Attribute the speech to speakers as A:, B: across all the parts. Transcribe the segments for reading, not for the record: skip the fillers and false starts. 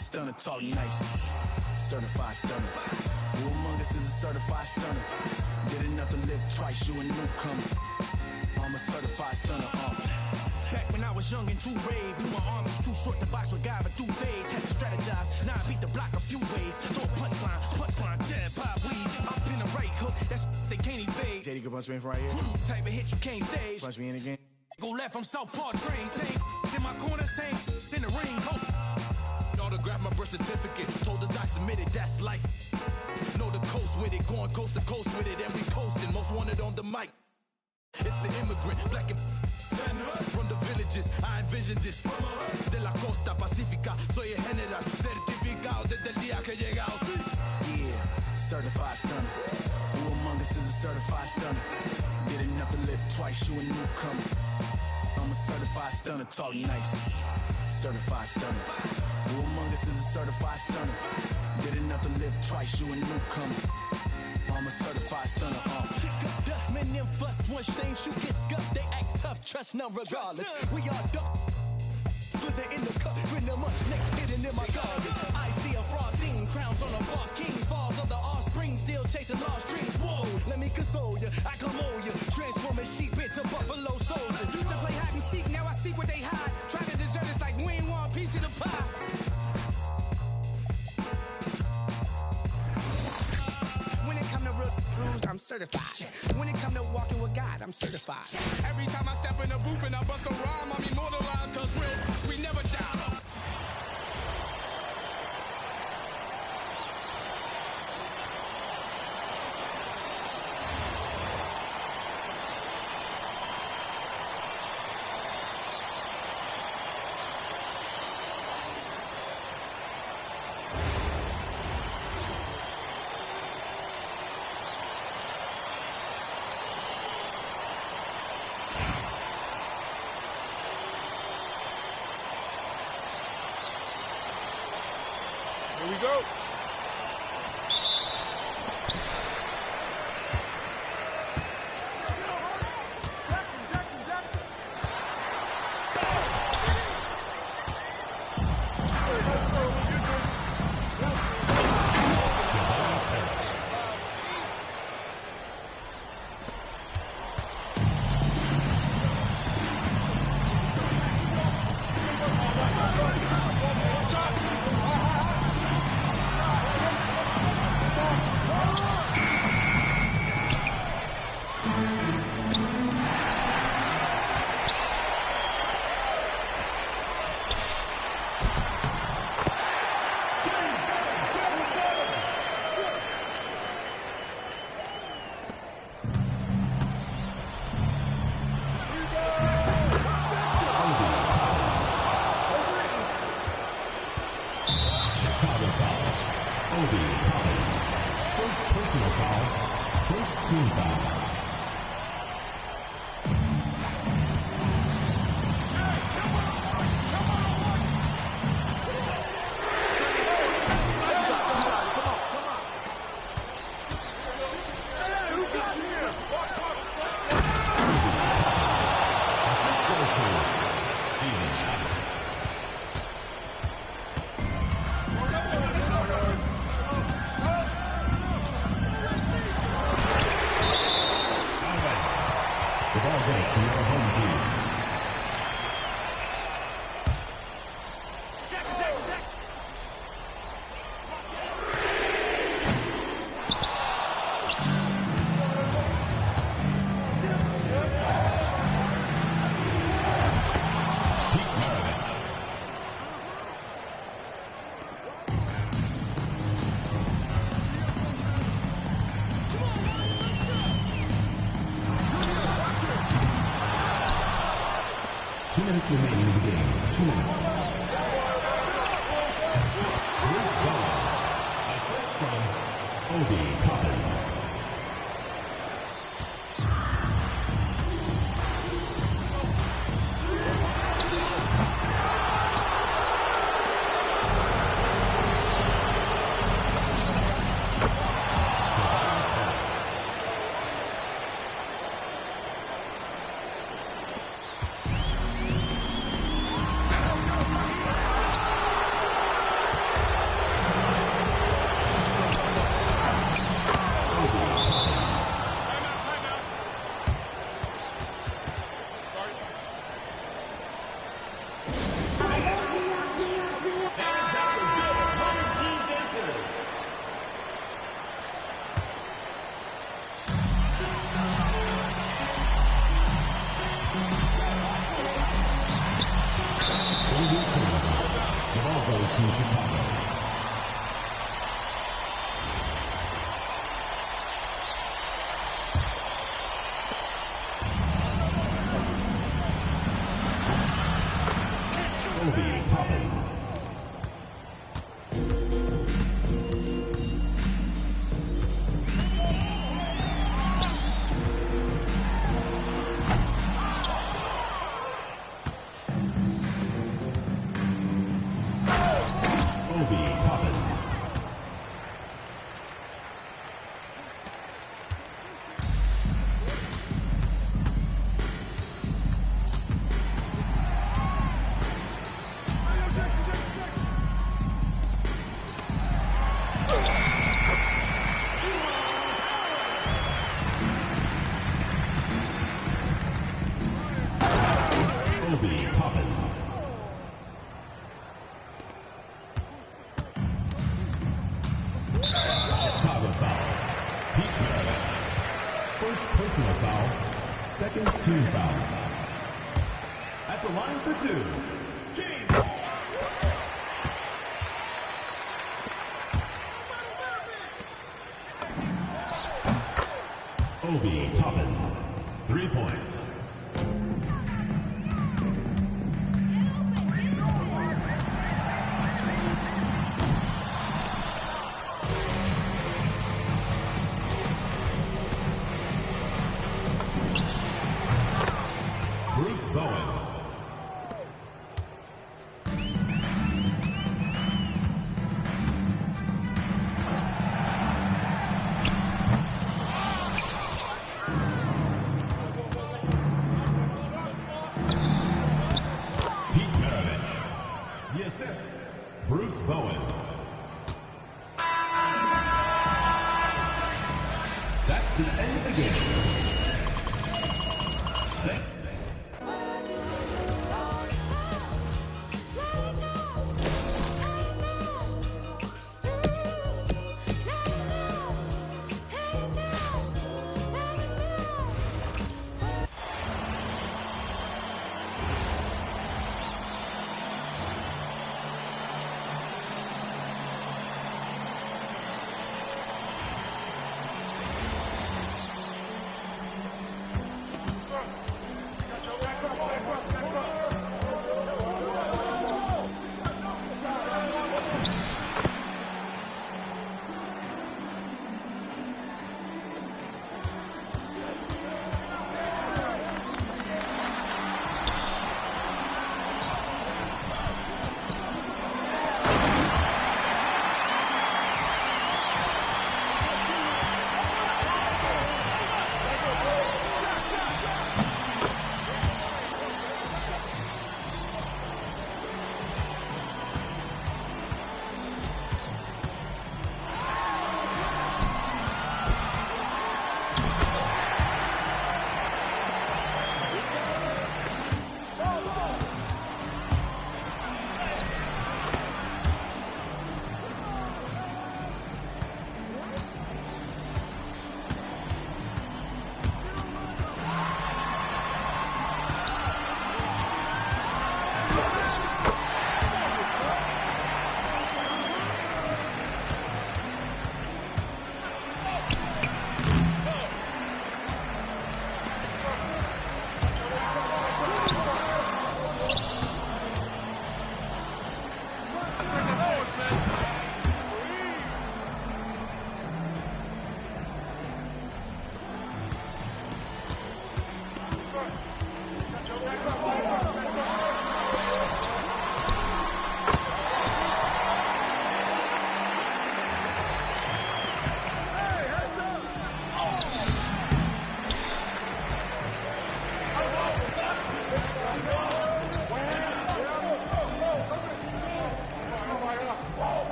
A: certified stunner, tall and nice. Certified stunner. Who among us is a certified stunner? Did enough to live twice, you a newcomer. I'm a certified stunner. Back when I was young and too brave, knew my arm was too short to box with guy, but through phase had to strategize. Now I beat the block a few ways. Throw a punchline, jab, pop, weave. I've been a right hook, that's they can't evade. JD can punch me in from right here. Type of hit you can't stage. Punch me in again. Go left, I'm Southpaw train. Same in my corner, same in the ring. Go. Autograph my birth certificate. Told the doc submitted, that's life. Know the coast with it, going coast to coast with it, and we coasting. Most wanted on the mic. It's the immigrant, black and from the villages. I envisioned this from de la costa pacífica. Soy el general, certificado desde el día que llegamos. Yeah, certified stunner. Who among us is a certified stunner? Did enough to live twice, you a newcomer. I'm a certified stunner, tall and nice. Certified stunner. Who among us is a certified stunner? Did enough to live twice, you a newcomer. I'm a certified stunner. Kick up dust, men them fuss. One shame, shoot get scuffed. They act tough, trust none regardless. We are duck. Slither in the cup, when the much snakes hidden in my garden. I see a fraud theme, crowns on a boss king. Falls of the offspring, still chasing lost dreams. Whoa, let me console you, I come on you. Transforming sheep into buffalo soldiers. Used to play hide and seek, now I see what they hide. Try to desert us like we ain't want a piece of the pie. I'm certified. When it come to walking with God, I'm certified. Every time I step in the booth and I bust a rhyme, I'm immortalized, cause we never die.
B: Here we go. Jackson.
C: Remaining in the game. 2 minutes. Here's Ball. Assist from Obi Toppin. to Chicago. Obi Toppin. First personal foul, second team foul. At the line for two, King. Obi Toppin, 3 points. Bruce Bowen. That's the end of the game.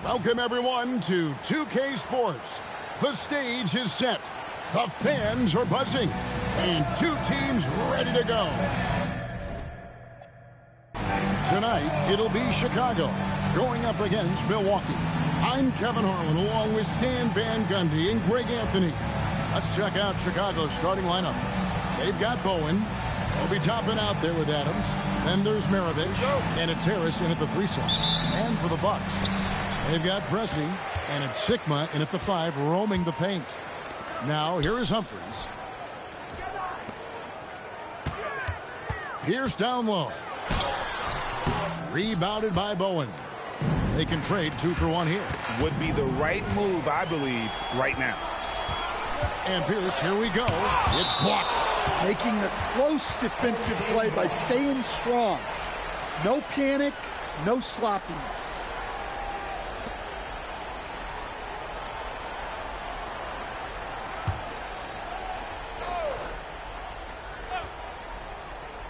B: Welcome, everyone, to 2K Sports. The stage is set. The fans are buzzing. And two teams ready to go. Tonight, it'll be Chicago going up against Milwaukee. I'm Kevin Harlan, along with Stan Van Gundy and Greg Anthony. Let's check out Chicago's starting lineup. They've got Bowen. They'll be topping out there with Adams. Then there's Maravich, and it's Harris in at the 3 slot. And for the Bucks, they've got Pressey, and it's Sigma in at the 5, roaming the paint. Now, here is Humphries. Pierce down low. Rebounded by Bowen. They can trade 2 for 1 here.
D: Would be the right move, I believe, right now.
B: And Pierce, here we go. It's blocked.
E: Making a close defensive play by staying strong. No panic, no sloppiness.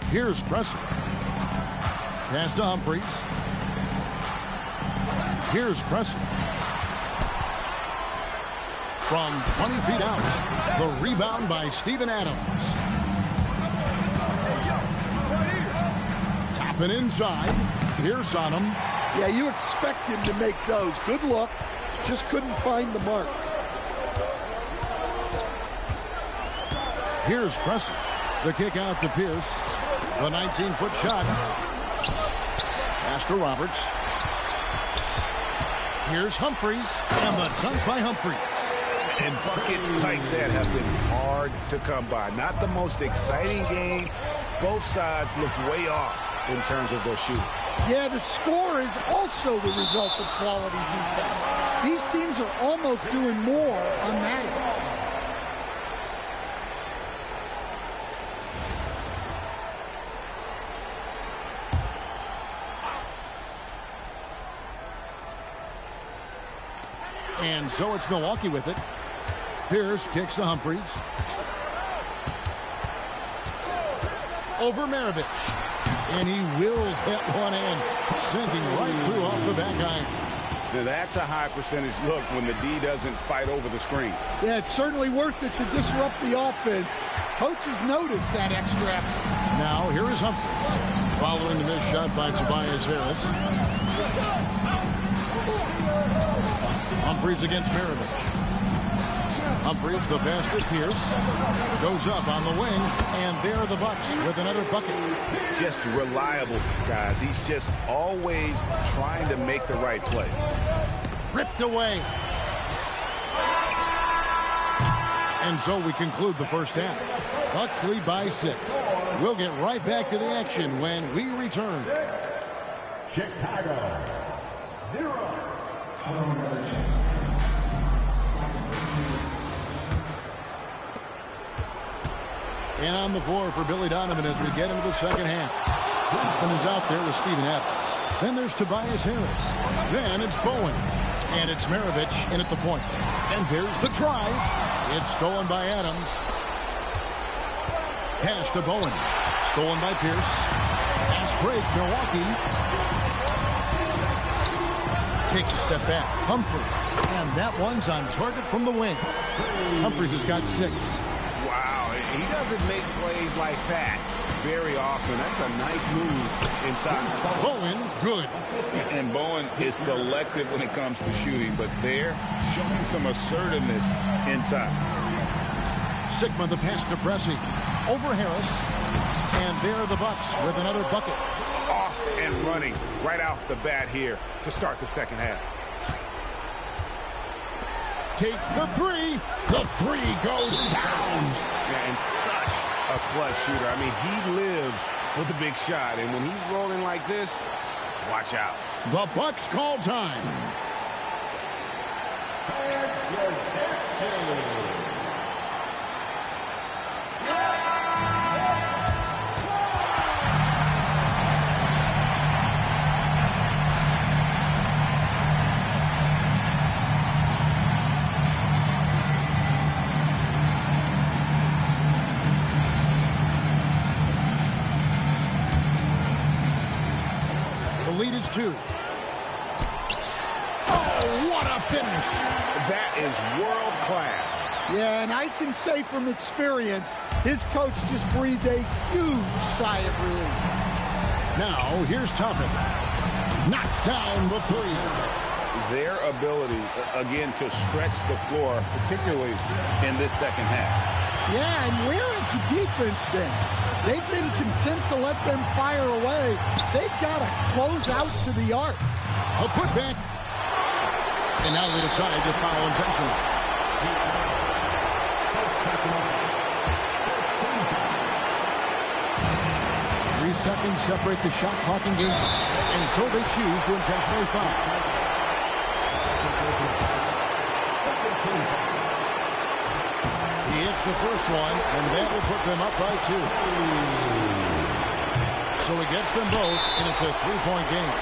B: Here's Preston. Pass to Humphries. Here's Preston. From 20 feet out, the rebound by Steven Adams. Tapping inside. Pierce on him.
E: Yeah, you expect him to make those. Good look. Just couldn't find the mark.
B: Here's Preston. The kick out to Pierce. The 19-foot shot. Pass to Roberts. Here's Humphries. And the dunk by Humphries.
D: And buckets like that have been hard to come by. Not the most exciting game. Both sides look way off in terms of their shooting.
E: Yeah, the score is also the result of quality defense. These teams are almost doing more on that end.
B: And so it's Milwaukee with it. Pierce kicks to Humphries. Over Maravich. And he wills that one in. Sinking right through off the back iron.
D: Now that's a high percentage look when the D doesn't fight over the screen.
E: Yeah, it's certainly worth it to disrupt the offense. Coaches notice that extra effort.
B: Now here is Humphries. Following the missed shot by Tobias Harris. Humphries against Maravich. Humphries, the pass to Pierce. Goes up on the wing, and there are the Bucks with another bucket.
D: Just reliable, guys. He's just always trying to make the right play.
B: Ripped away. And so we conclude the first half. Bucks lead by 6. We'll get right back to the action when we return.
C: Chicago, 0.
B: And on the floor for Billy Donovan as we get into the second half. Houston is out there with Steven Adams. Then there's Tobias Harris. Then it's Bowen. And it's Maravich in at the point. And there's the drive. It's stolen by Adams. Pass to Bowen. Stolen by Pierce. Pass break, Milwaukee. Takes a step back. Humphries. And that one's on target from the wing. Humphries has got 6.
D: Wow, he doesn't make plays like that very often. That's a nice move inside.
B: Bowen, good.
D: And Bowen is selective when it comes to shooting, but they're showing some assertiveness inside.
B: Sigma the pass to Pressey. Over Harris. And there are the Bucks with another bucket.
D: Off and running right off the bat here to start the second half.
B: Takes the 3. The 3 goes down.
D: And such a clutch shooter. I mean, he lives for the big shot. And when he's rolling like this, watch out.
B: The Bucks call time. The lead is 2. Oh, what a finish.
D: That is world class.
E: Yeah, and I can say from experience, his coach just breathed a huge sigh of relief.
B: Now, here's Toppin. Knocks down the three.
D: Their ability, again, to stretch the floor, particularly in this second half.
E: Yeah, and where has the defense been? They've been content to let them fire away. They've got to close out to the arc.
B: A putback. And now they decide to foul intentionally. 3 seconds separate the shot clock and game. And so they choose to intentionally foul. He hits the first one, and that will put them up by 2. So he gets them both, and it's a 3-point game.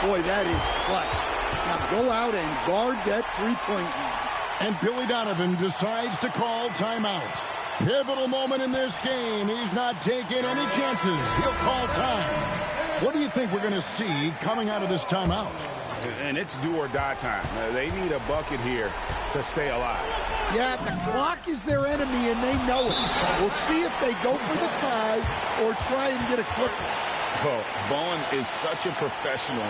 E: Boy, that is clutch. Now go out and guard that three-point line.
B: And Billy Donovan decides to call timeout. Pivotal moment in this game. He's not taking any chances. He'll call time. What do you think we're going to see coming out of this timeout?
D: And it's do or die time. They need a bucket here to stay alive.
E: Yeah, the clock is their enemy, and they know it. We'll see if they go for the tie or try and get a quick one.
D: Well, Bowen is such a professional,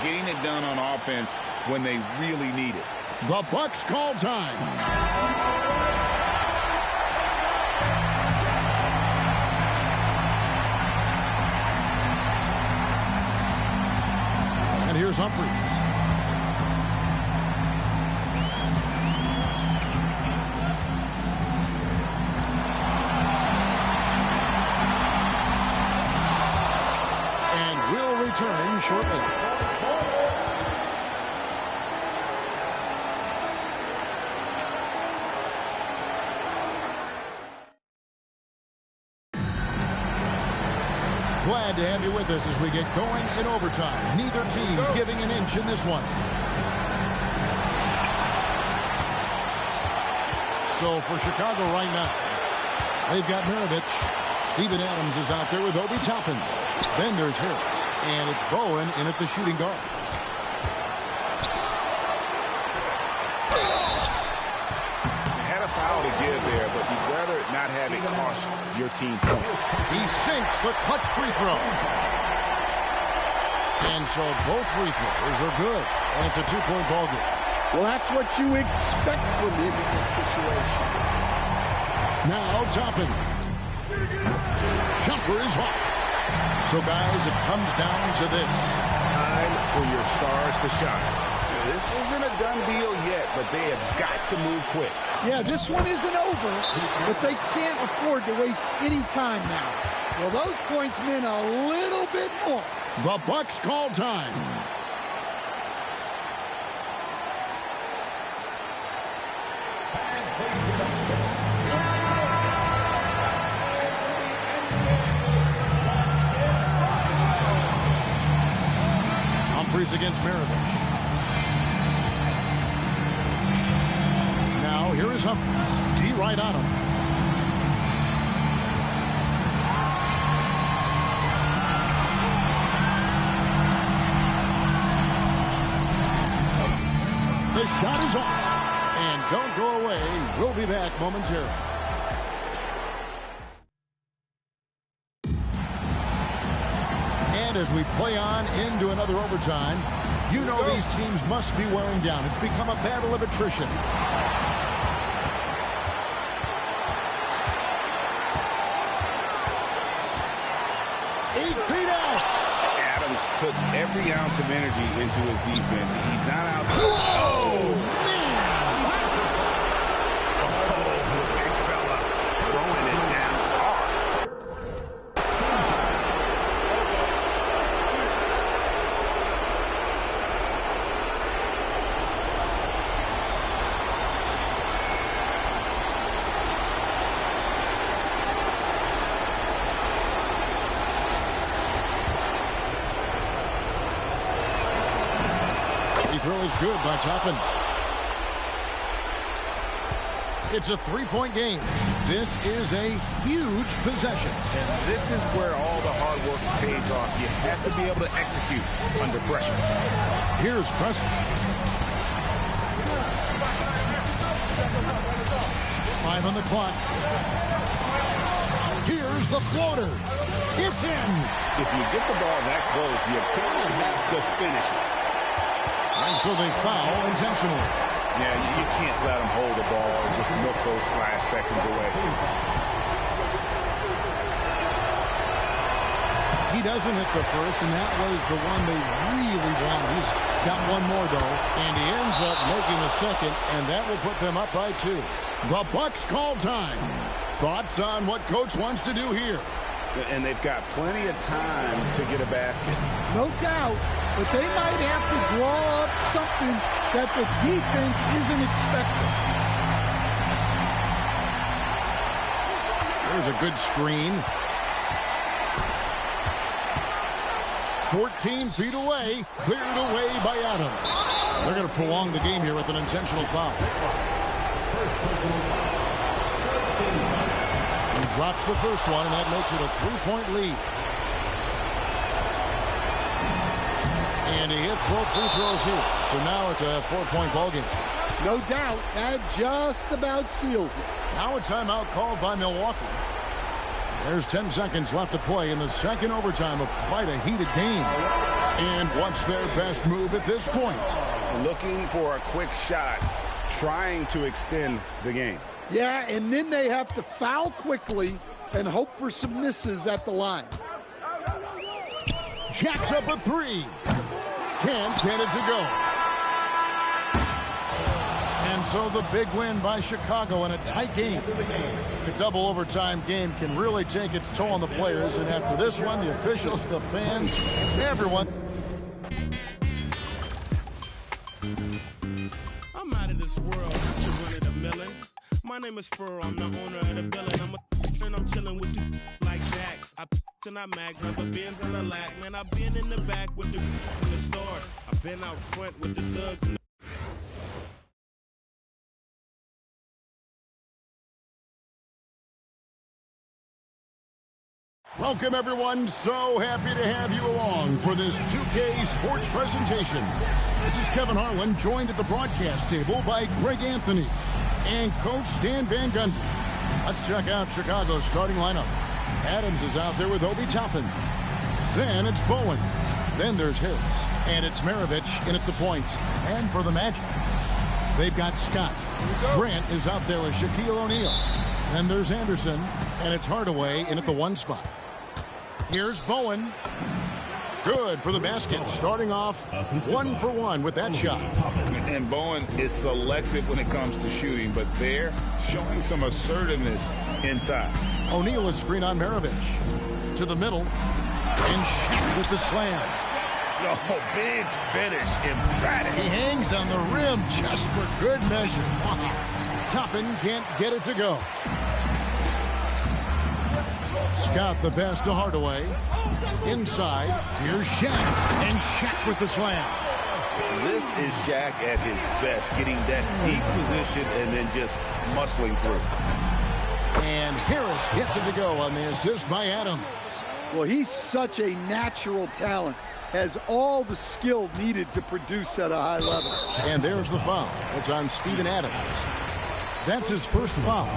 D: getting it done on offense when they really need it.
B: The Bucks call time. And here's Humphries. And will return shortly. Glad to have you with us as we get going in overtime. Neither team giving an inch in this one. So for Chicago right now, they've got Maravich. Steven Adams is out there with Obi Toppin. Then there's Harris. And it's Bowen in at the shooting guard.
D: Had a foul to give there, but you'd rather not have it cost your team points.
B: He sinks the clutch free throw. And so both free throws are good. And it's a 2-point ball game.
E: Well, that's what you expect from him in this situation.
B: Now Toppin. Jumper is off. So guys, it comes down to this.
D: Time for your stars to shine. This isn't a done deal yet, but they have got to move quick.
E: Yeah, this one isn't over, but they can't afford to waste any time now. Well, those points mean a little bit more.
B: The Bucks call time. Humphries against Maravich. Now here is Humphries. D right on him. The shot is off. And don't go away. We'll be back momentarily. And as we play on into another overtime, you know these teams must be wearing down. It's become a battle of attrition. 8 feet out.
D: Adams puts every ounce of energy into his defense. He's not out.
B: Whoa, man!
D: Oh, big fella throwing it down hard.
B: Free throw is good by Toppin. It's a 3-point game. This is a huge possession.
D: And this is where all the hard work pays off. You have to be able to execute under pressure.
B: Here's Preston. 5 on the clock. Here's the floater. It's in.
D: If you get the ball that close, you kind of have to finish it.
B: And so they foul intentionally.
D: Yeah, you can't let them hold the ball and just milk those last seconds away.
B: He doesn't hit the first, and that was the one they really wanted. He's got one more, though, and he ends up making the second, and that will put them up by 2. The Bucks call time. Thoughts on what Coach wants to do here?
D: And they've got plenty of time to get a basket.
E: No doubt, but they might have to draw up something that the defense isn't expecting.
B: There's a good screen. 14 feet away, cleared away by Adams. They're going to prolong the game here with an intentional foul. He drops the first one, and that makes it a 3-point lead. And he hits both free throws here. So now it's a 4-point ball game.
E: No doubt, that just about seals it.
B: Now a timeout called by Milwaukee. There's 10 seconds left to play in the second overtime of quite a heated game. And what's their best move at this point?
D: Looking for a quick shot, trying to extend the game.
E: Yeah, and then they have to foul quickly and hope for some misses at the line.
B: Jacks up a 3. Can't get it to go. And so the big win by Chicago in a tight game. The double overtime game can really take its toll on the players, and after this one, the officials, the fans, everyone.
F: I'm out of this world, just one of a million. My name is Furrow, I'm the owner of the building. And I'm chilling with you like that. I and I mag, have a Benz and a lack. Man, I've been in the back with the in the store. I've been out front with the thugs.
B: Welcome, everyone. So happy to have you along for this 2K Sports presentation. This is Kevin Harlan, joined at the broadcast table by Greg Anthony and Coach Stan Van Gundy. Let's check out Chicago's starting lineup. Adams is out there with Obi Toppin. Then it's Bowen. Then there's Harris. And it's Maravich in at the point. And for the Magic, they've got Scott. Grant is out there with Shaquille O'Neal. Then there's Anderson. And it's Hardaway in at the 1 spot. Here's Bowen. Good for the basket. Starting off 1 for 1 with that shot.
D: And Bowen is selective when it comes to shooting, but they're showing some assertiveness inside.
B: O'Neal is screen on Maravich. To the middle. And Shaq with the slam.
D: Oh, big finish. Emphatic.
B: He hangs on the rim just for good measure. Wow. Toppin can't get it to go. Scott the pass to Hardaway. Inside, here's Shaq. And Shaq with the slam.
D: This is Shaq at his best, getting that deep position and then just muscling through.
B: And Harris gets it to go on the assist by Adams.
E: Well, he's such a natural talent. Has all the skill needed to produce at a high level.
B: And there's the foul. It's on Steven Adams. That's his first foul.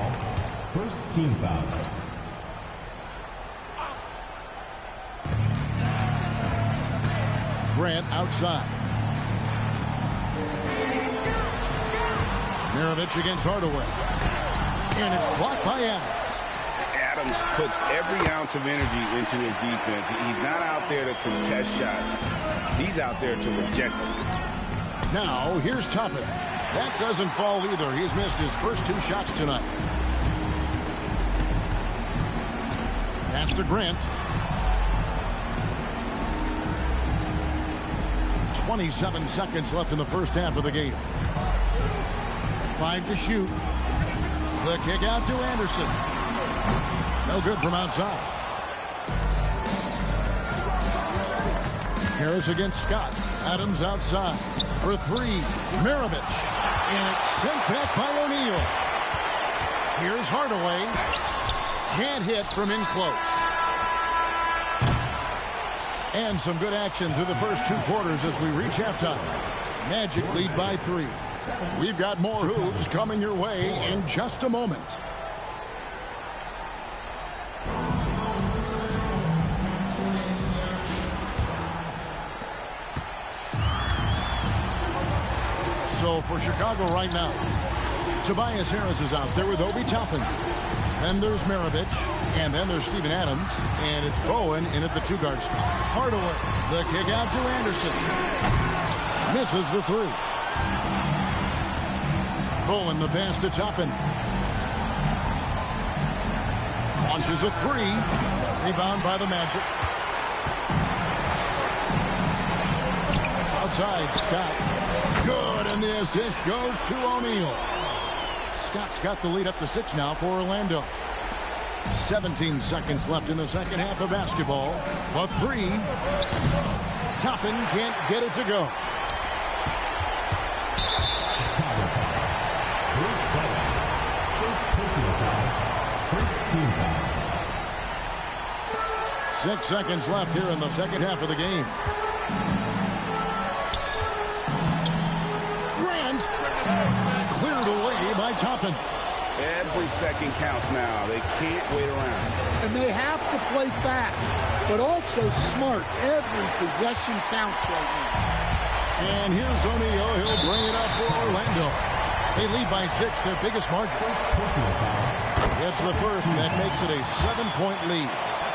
C: First team foul.
B: Grant outside. Maravich against Hardaway. And it's blocked by Adams.
D: Adams puts every ounce of energy into his defense. He's not out there to contest shots. He's out there to reject them.
B: Now, here's Toppin. That doesn't fall either. He's missed his first 2 shots tonight. Pass to Grant. 27 seconds left in the first half of the game. 5 to shoot. The kick out to Anderson. No good from outside. Harris against Scott. Adams outside. For 3. Maravich. And it's sent back by O'Neal. Here's Hardaway. Can't hit from in close. And some good action through the first 2 quarters as we reach halftime. Magic lead by 3. We've got more hoops coming your way in just a moment. So for Chicago right now, Tobias Harris is out there with Obi Toppin. Then there's Maravich, and then there's Steven Adams, and it's Bowen in at the two-guard spot. Hardaway, the kick out to Anderson. Misses the three. Bowen, the pass to Toppin. Launches a three. Rebound by the Magic. Outside, Scott. Good, and the assist goes to O'Neal. Scott's got the lead up to 6 now for Orlando. 17 seconds left in the second half of basketball. The three. Toppin can't get it to go.
C: First personal foul. First team foul.
B: 6 seconds left here in the second half of the game. Grant cleared away by Toppin.
D: Every second counts now. They can't wait around.
E: And they have to play fast, but also smart. Every possession counts right now.
B: And here's O'Neal. He'll bring it up for Orlando. They lead by 6, their biggest margin.
C: Personal foul.
B: It's the first, and that makes it a 7-point lead.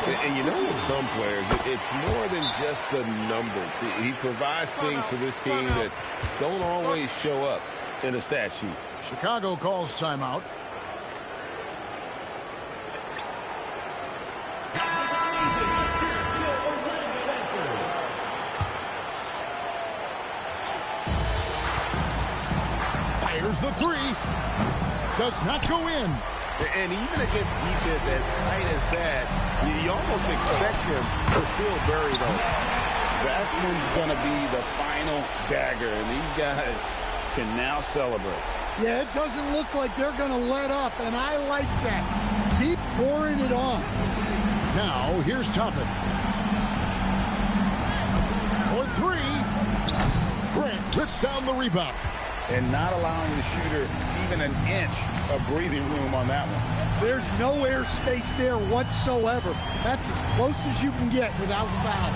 G: And you know, with some players, it's more than just the numbers. He provides things for this team that don't always show up in a stat sheet.
B: Chicago calls timeout. Fires the three. Does not go in.
D: And even against defense as tight as that, you almost expect him to still bury those. That one's going to be the final dagger, and these guys can now celebrate.
E: Yeah, it doesn't look like they're going to let up, and I like that. Keep pouring it on.
B: Now, here's Toppin. For three. Grant rips down the rebound.
D: And not allowing the shooter even an inch of breathing room on that one.
E: There's no airspace there whatsoever. That's as close as you can get without foul.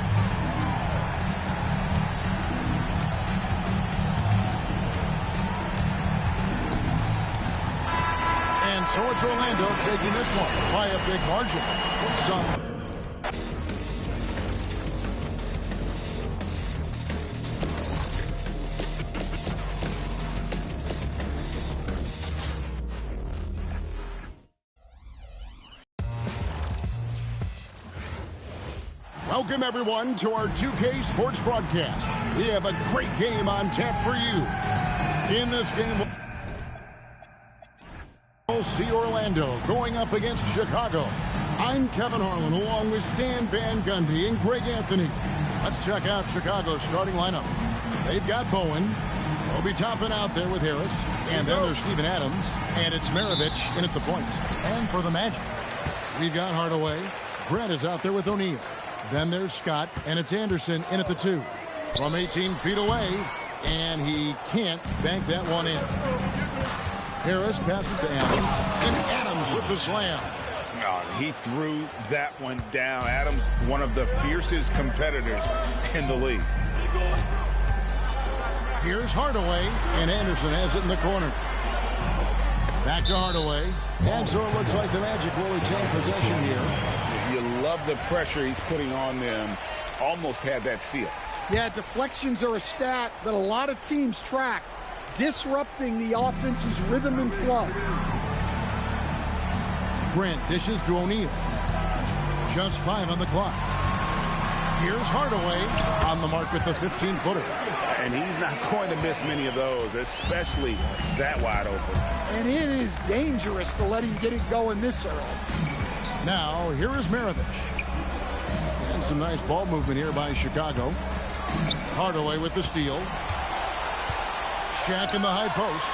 B: And so it's Orlando taking this one by a big margin. Some. Welcome, everyone, to our 2K Sports broadcast. We have a great game on tap for you. In this game, we'll see Orlando going up against Chicago. I'm Kevin Harlan, along with Stan Van Gundy and Greg Anthony. Let's check out Chicago's starting lineup. They've got Bowen, Obi Toppin out there with Harris, and then there's Steven Adams, and it's Maravich in at the point. And for the Magic, we've got Hardaway. Grant is out there with O'Neal. Then there's Scott, and it's Anderson in at the 2. From 18 feet away, and he can't bank that one in. Harris passes to Adams, and Adams with the slam.
D: Oh, he threw that one down. Adams, one of the fiercest competitors in the league.
B: Here's Hardaway, and Anderson has it in the corner. Back to Hardaway, and so it looks like the Magic will retain possession here.
D: You love the pressure he's putting on them. Almost had that steal.
E: Yeah, deflections are a stat that a lot of teams track, disrupting the offense's rhythm and flow.
B: Grant dishes to O'Neal. Just 5 on the clock. Here's Hardaway on the mark with the 15-footer.
D: And he's not going to miss many of those, especially that wide open.
E: And it is dangerous to let him get it going this early.
B: Now, here is Maravich. And some nice ball movement here by Chicago. Hardaway with the steal. Shaq in the high post.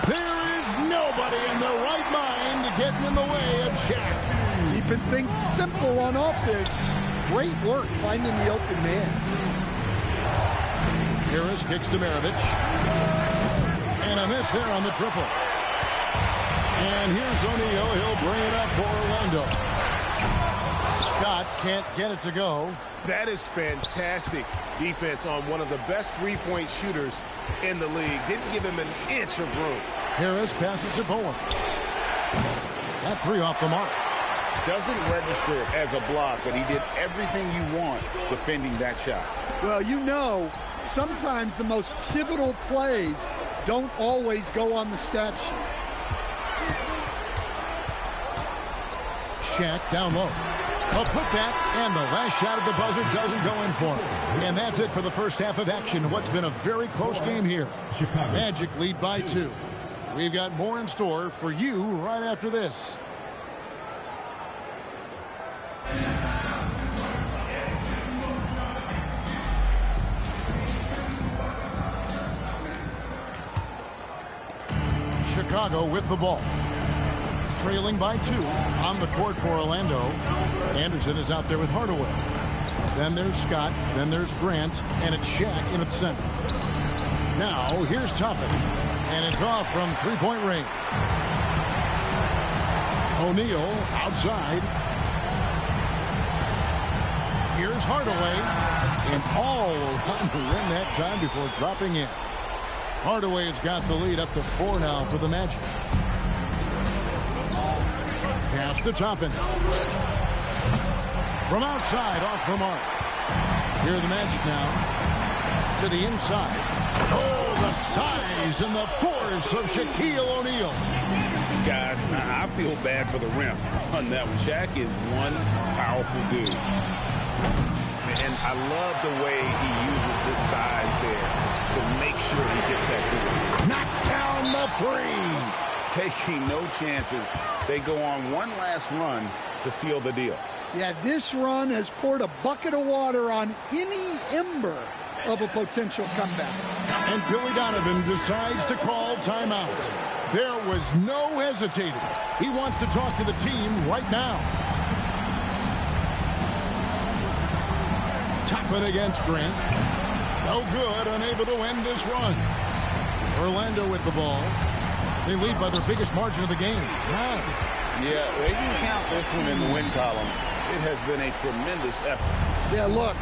B: There is nobody in the right mind getting in the way of Shaq.
E: Keeping things simple on offense. Great work finding the open man.
B: Harris kicks to Maravich. And a miss there on the triple. And here's O'Neal. He'll bring it up for Orlando. Scott can't get it to go.
D: That is fantastic defense on one of the best three-point shooters in the league. Didn't give him an inch of room.
B: Harris passes to Bowen. That three off the mark.
D: Doesn't register as a block, but he did everything you want defending that shot.
E: Well, you know, sometimes the most pivotal plays don't always go on the stat sheet.
B: Shaq down low. A putback, and the last shot at the buzzer doesn't go in for him. And that's it for the first half of action. What's been a very close game here. Magic lead by 2. We've got more in store for you right after this. Chicago with the ball. Trailing by 2 on the court for Orlando. Anderson is out there with Hardaway. Then there's Scott. Then there's Grant. And it's Shaq in the center. Now, here's Toppin. And it's off from three-point range. O'Neal outside. Here's Hardaway. And all around the rim that time before dropping in. Hardaway has got the lead up to 4 now for the Magic. Pass to Toppin. From outside, off the mark. Here are the Magic now. To the inside. Oh, the size and the force of Shaquille O'Neal.
D: Guys, I feel bad for the rim on that one. Shaq is one powerful dude. And I love the way he uses his size there to make sure he gets that dude.
B: Knocks down the three.
D: Taking no chances. They go on one last run to seal the deal.
E: Yeah, this run has poured a bucket of water on any ember of a potential comeback.
B: And Billy Donovan decides to call timeout. There was no hesitating. He wants to talk to the team right now. Toppin against Grant. No good, unable to end this run. Orlando with the ball. They lead by their biggest margin of the game. 9.
D: Yeah, they can count this one in the win column. It has been a tremendous effort.
E: Yeah, look,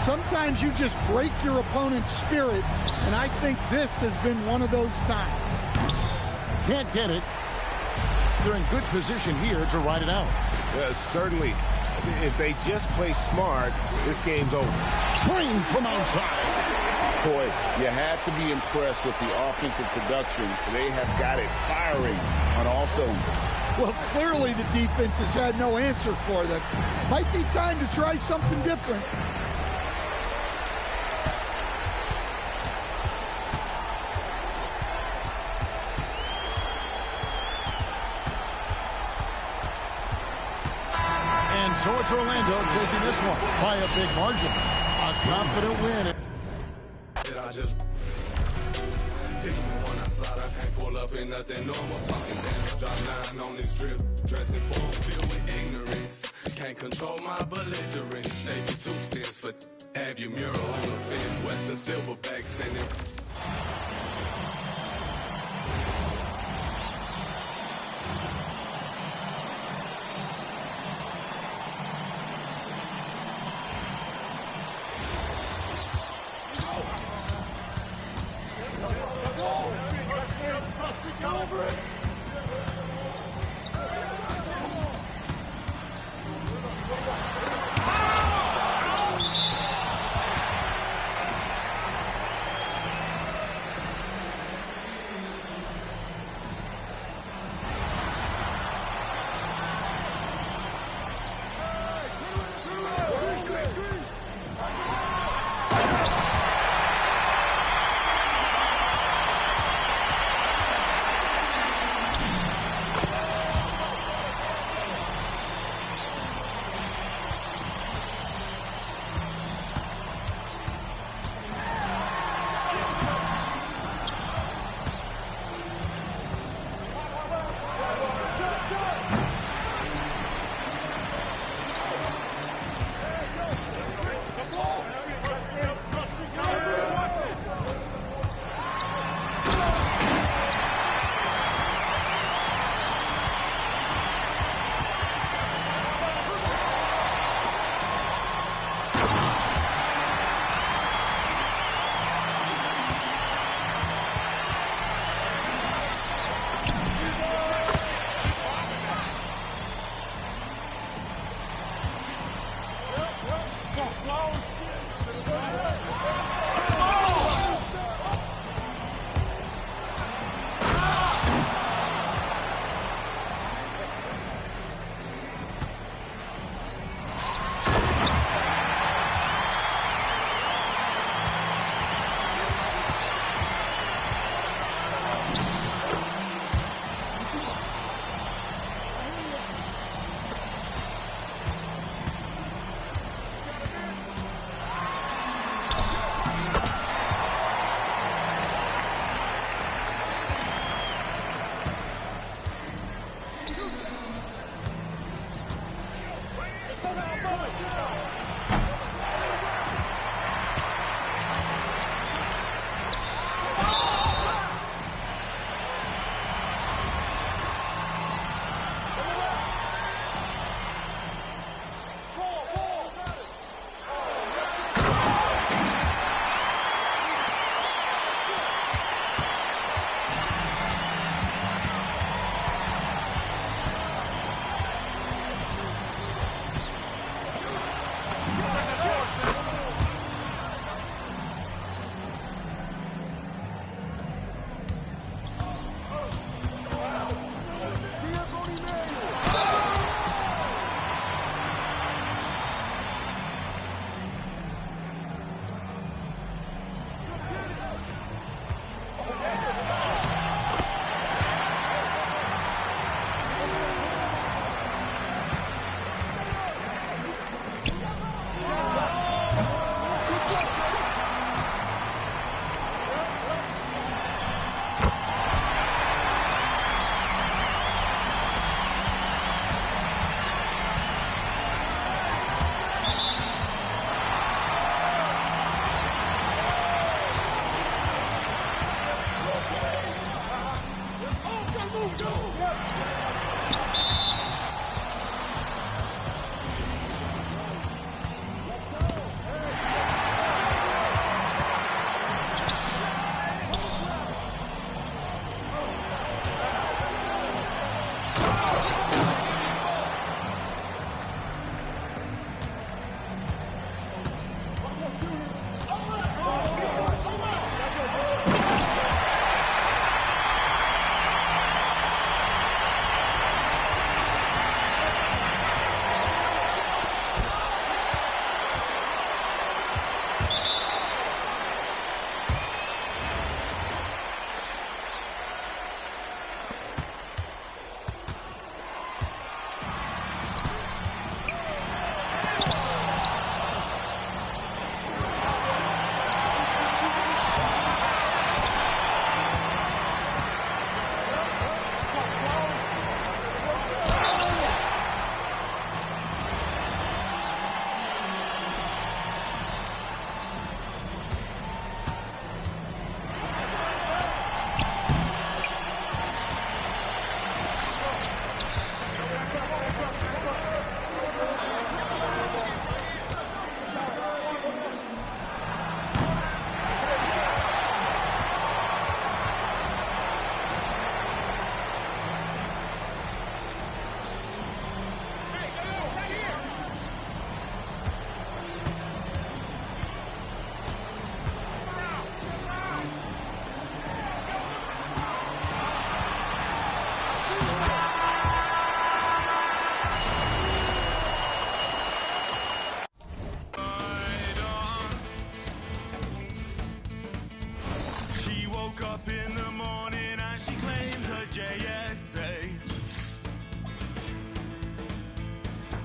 E: sometimes you just break your opponent's spirit, and I think this has been one of those times.
B: Can't get it. They're in good position here to ride it out.
D: Certainly, if they just play smart, this game's over.
B: Train from outside.
D: Boy, you have to be impressed with the offensive production. They have got it firing on all cylinders.
E: Well, clearly the defense has had no answer for them. Might be time to try something different.
B: And so it's Orlando taking this one by a big margin. A confident win.
H: I just when I slide, I can't pull up in nothing normal. Talking down, drop 9 on this drip, dressing form filled with ignorance. Can't control my belligerence. Save you 2 cents for have your mural on the fence. Western Silverback sending.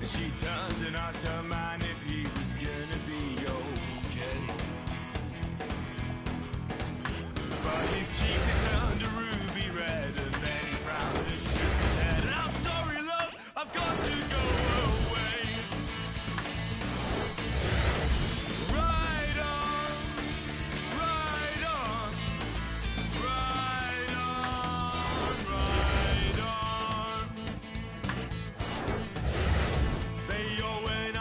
H: She turned and asked her man if he was gonna be okay. But his cheeks they turned a ruby red, and then he frowned and shook his head. And I'm sorry, love, I've got to go away. Ride on, ride on, ride on, ride on. They always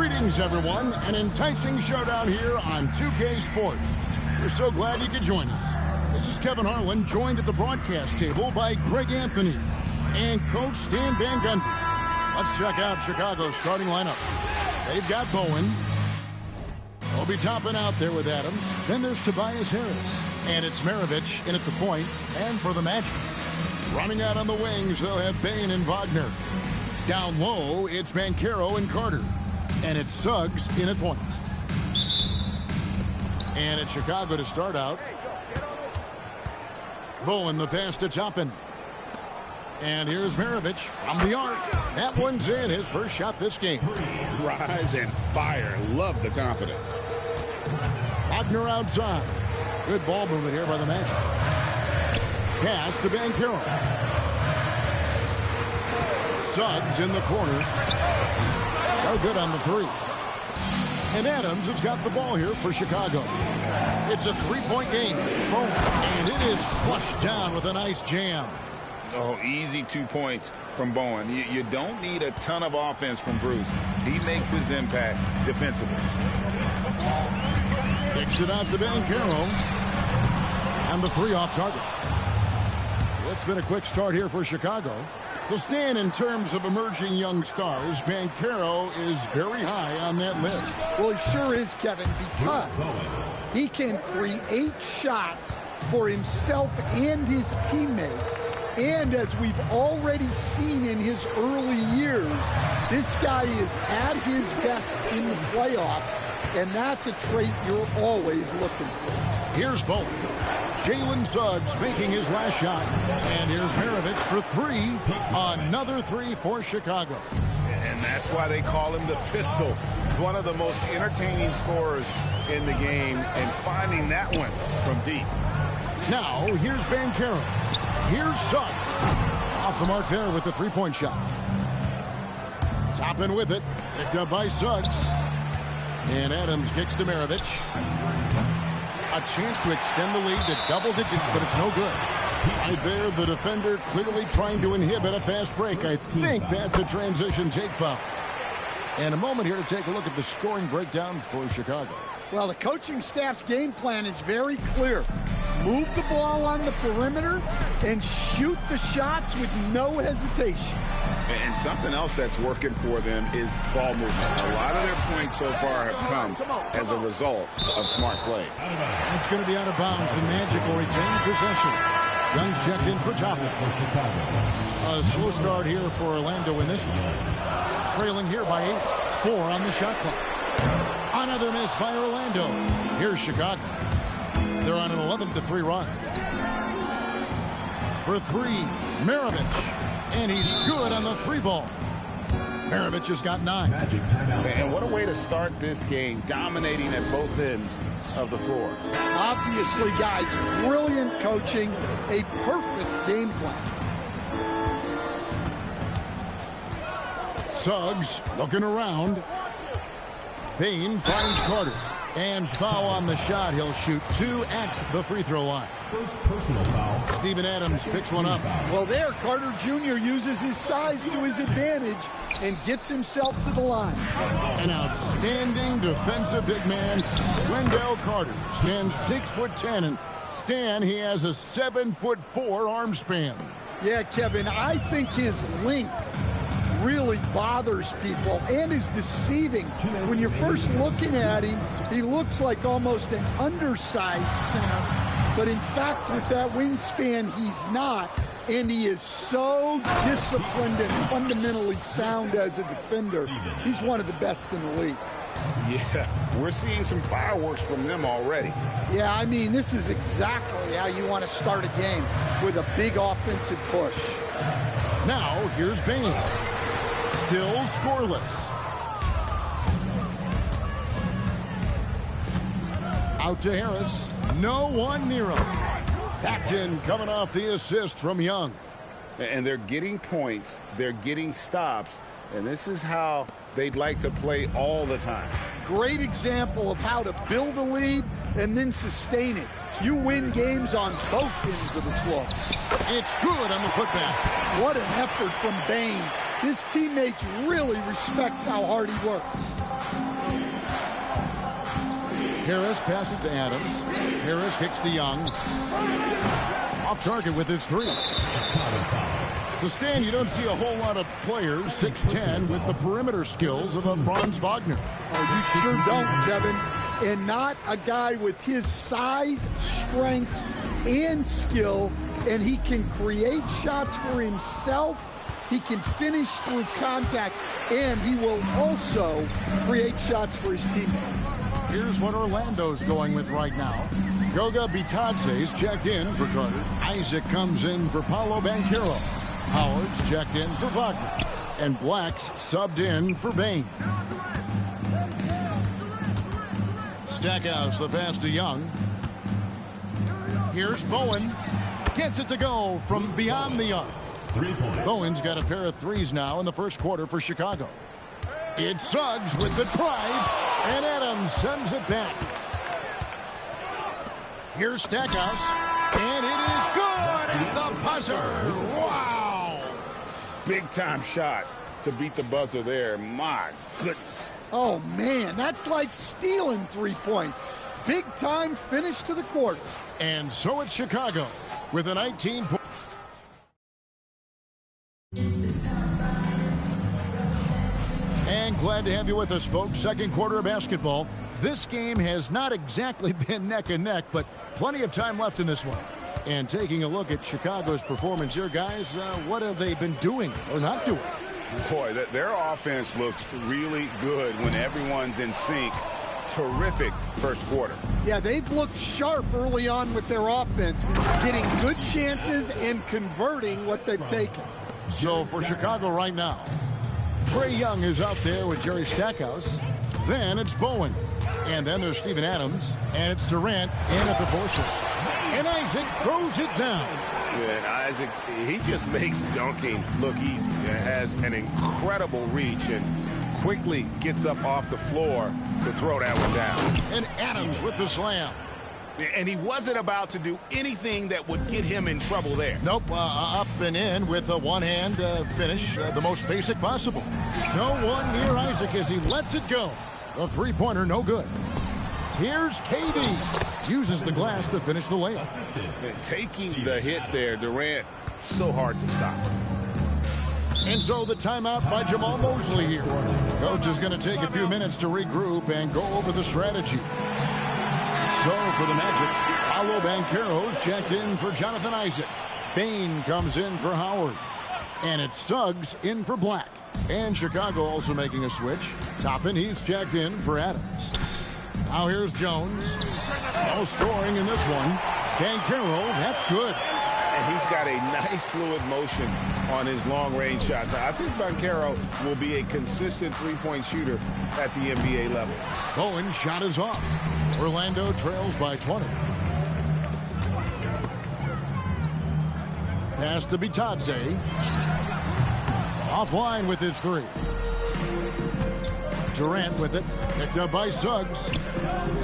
B: Greetings, everyone. An enticing showdown here on 2K Sports. We're so glad you could join us. This is Kevin Harlan, joined at the broadcast table by Greg Anthony and Coach Stan Van Gundy. Let's check out Chicago's starting lineup. They've got Bowen. They'll be topping out there with Adams. Then there's Tobias Harris. And it's Maravich in at the point and for the Magic. Running out on the wings, they'll have Bain and Wagner. Down low, it's Banchero and Carter. And it's Suggs in at point. And it's Chicago to start out. Bowen, the pass to Toppin. And here's Maravich from the arc. That one's in, his first shot this game.
D: Rise and fire. Love the confidence.
B: Wagner outside. Good ball movement here by the Magic. Pass to Banchero. Suggs in the corner. No good on the three. And Adams has got the ball here for Chicago. It's a three-point game. Boom. And it is flushed down with a nice jam.
G: Oh, easy 2 points from Bowen. You don't need a ton of offense from Bruce. He makes his impact defensively.
B: Kicks it out to Banchero. And the three off target. It's been a quick start here for Chicago. So, Stan, in terms of emerging young stars, Banchero is very high on that list.
E: Well, he sure is, Kevin, because he can create shots for himself and his teammates. And as we've already seen in his early years, this guy is at his best in the playoffs, and that's a trait you're always looking for.
B: Here's Bowen. Jalen Suggs making his last shot. And here's Maravich for three. Another three for Chicago.
D: And that's why they call him the pistol. One of the most entertaining scorers in the game, and finding that one from deep.
B: Now, here's Banchero. Here's Suggs. Off the mark there with the three-point shot. Toppin with it. Picked up by Suggs. And Adams kicks to Maravich. A chance to extend the lead to double digits, but it's no good. Right there, the defender clearly trying to inhibit a fast break. I think that's a transition take foul. And a moment here to take a look at the scoring breakdown for Chicago.
E: Well, the coaching staff's game plan is very clear. Move the ball on the perimeter and shoot the shots with no hesitation.
D: And something else that's working for them is ball movement. A lot of their points so far have come as a result of smart plays.
B: It's going to be out of bounds. The Magic will retain possession. Young's checked in for Toppin. A slow start here for Orlando in this one. Trailing here by 8. 4 on the shot clock. Another miss by Orlando. Here's Chicago. They're on an 11-3 run. For three, Maravich. And he's good on the three ball. Maravich has got 9.
D: And what a way to start this game, dominating at both ends of the floor.
E: Obviously, guys, brilliant coaching, a perfect game plan.
B: Suggs looking around. Bain finds Carter. And foul on the shot. He'll shoot 2 at the free throw line.
C: First personal foul.
B: Steven Adams picks one up.
E: Well, there, Carter Jr. uses his size to his advantage and gets himself to the line.
B: An outstanding defensive big man, Wendell Carter, stands 6'10", and Stan, he has a 7'4" arm span.
E: Yeah, Kevin, I think his length really bothers people and is deceiving. When you're first looking at him, he looks like almost an undersized center, but in fact with that wingspan he's not, and he is so disciplined and fundamentally sound as a defender. He's one of the best in the league.
D: Yeah, we're seeing some fireworks from them already.
E: Yeah, I mean, this is exactly how you want to start a game, with a big offensive push.
B: Now here's Bain. Still scoreless. Out to Harris. No one near him. Paxton coming off the assist from Young.
D: And they're getting points. They're getting stops. And this is how they'd like to play all the time.
E: Great example of how to build a lead and then sustain it. You win games on both ends of the floor.
B: It's good on the putback.
E: What an effort from Bain. His teammates really respect how hard he works.
B: Harris passes to Adams. Harris kicks to Young. Off target with his three. To Stan, you don't see a whole lot of players, 6'10", with the perimeter skills of a Franz Wagner.
E: Oh, you sure don't, Kevin. And not a guy with his size, strength, and skill. And he can create shots for himself. He can finish through contact. And he will also create shots for his teammates.
B: Here's what Orlando's going with right now. Goga Bitadze's checked in for Carter. Isaac comes in for Paolo Banchero. Howard's checked in for Wagner. And Black's subbed in for Bain. Stackhouse the pass to Young. Here's Bowen. Gets it to go from beyond the arc. Bowen's got a pair of threes now in the first quarter for Chicago. It's Suggs with the drive, and Adams sends it back. Here's Stackhouse, and it is good at the buzzer. Wow!
D: Big-time shot to beat the buzzer there. My goodness.
E: Oh, man, that's like stealing 3 points. Big-time finish to the quarter.
B: And so it's Chicago with a 19-point. And glad to have you with us, folks. Second quarter of basketball. This game has not exactly been neck and neck, but plenty of time left in this one. And taking a look at Chicago's performance here, guys, what have they been doing or not doing?
D: Boy, their offense looks really good when everyone's in sync. Terrific first quarter.
E: Yeah, they've looked sharp early on with their offense, getting good chances and converting what they've taken.
B: So for Chicago right now, Trae Young is out there with Jerry Stackhouse. Then it's Bowen. And then there's Steven Adams. And it's Durant in at the four-shot. And Isaac throws it down.
G: Yeah, and Isaac, he just makes dunking look easy. He has an incredible reach and quickly gets up off the floor to throw that one down.
B: And Adams with the slam.
D: And he wasn't about to do anything that would get him in trouble there.
B: Nope, up and in with a one-hand finish, the most basic possible. No one near Isaac as he lets it go. The three-pointer, no good. Here's KD. Uses the glass to finish the layup.
G: Taking the hit there, Durant, so hard to stop.
B: And so the timeout by Jamal Mosley here. Coach is going to take a few minutes to regroup and go over the strategy. So for the Magic, Paolo Banchero's checked in for Jonathan Isaac. Bain comes in for Howard. And it's Suggs in for Black. And Chicago also making a switch. Toppin, he's checked in for Adams. Now here's Jones. No scoring in this one. Banchero, that's good.
D: And he's got a nice fluid motion on his long-range shots. I think Banchero will be a consistent three-point shooter at the NBA level.
B: Bowen shot is off. Orlando trails by 20. Pass to Bitadze. Offline with his three. Durant with it. Picked up by Suggs.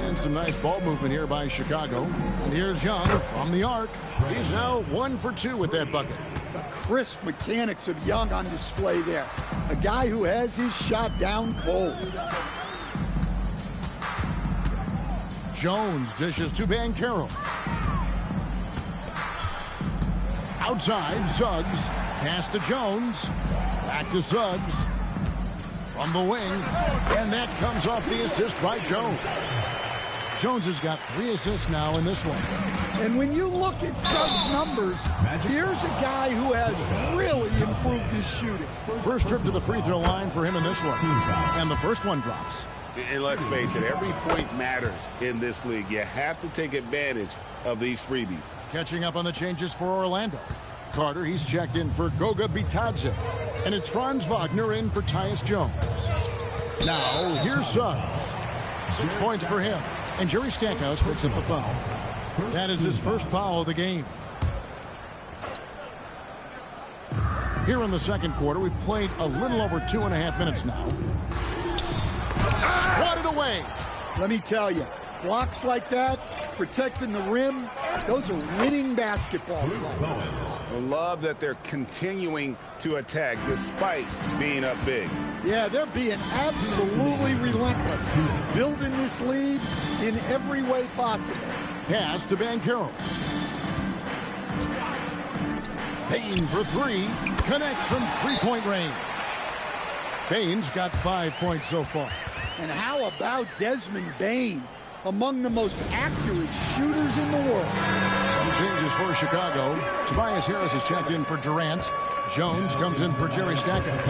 B: And some nice ball movement here by Chicago. And here's Young from the arc. He's now 1 for 2 with that bucket.
E: The crisp mechanics of Young on display there. A guy who has his shot down cold.
B: Jones dishes to Banchero. Outside, Suggs. Pass to Jones. Back to Suggs. From the wing. And that comes off the assist by Jones. Jones has got 3 assists now in this one.
E: And when you look at Suggs' numbers, here's a guy who has really improved his shooting.
B: First trip to the free throw line for him in this one. And the first one drops.
D: And let's face it, every point matters in this league. You have to take advantage of these freebies.
B: Catching up on the changes for Orlando. Carter, he's checked in for Goga Bitadze. And it's Franz Wagner in for Tyus Jones. Now, here's Suggs. 6 points for him. And Jerry Stackhouse picks up the foul. That is his first foul of the game. Here in the second quarter, we've played a little over 2.5 minutes now. Swatted away.
E: Let me tell you, blocks like that, protecting the rim, those are winning basketball plays.
D: Love that they're continuing to attack despite being up big.
E: Yeah, they're being absolutely relentless, building this lead in every way possible.
B: Pass to Banchero. Payne for three. Connects from three-point range. Payne's got 5 points so far.
E: And how about Desmond Bane, among the most accurate shooters in the world?
B: Some changes for Chicago. Tobias Harris is checked in for Durant. Jones comes in for Jerry Stackhouse.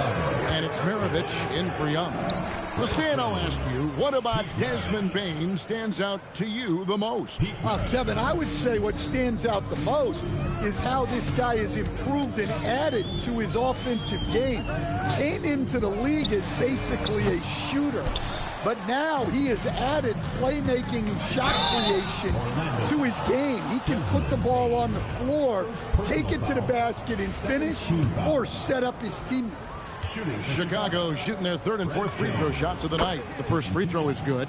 B: And it's Maravich in for Young. So Stan, I'll ask you, what about Desmond Bane stands out to you the most?
E: Kevin, I would say what stands out the most is how this guy has improved and added to his offensive game. Came into the league as basically a shooter, but now he has added playmaking and shot creation to his game. He can put the ball on the floor, take it to the basket and finish, or set up his teammates.
B: Chicago shooting their third and fourth free throw shots of the night. The first free throw is good.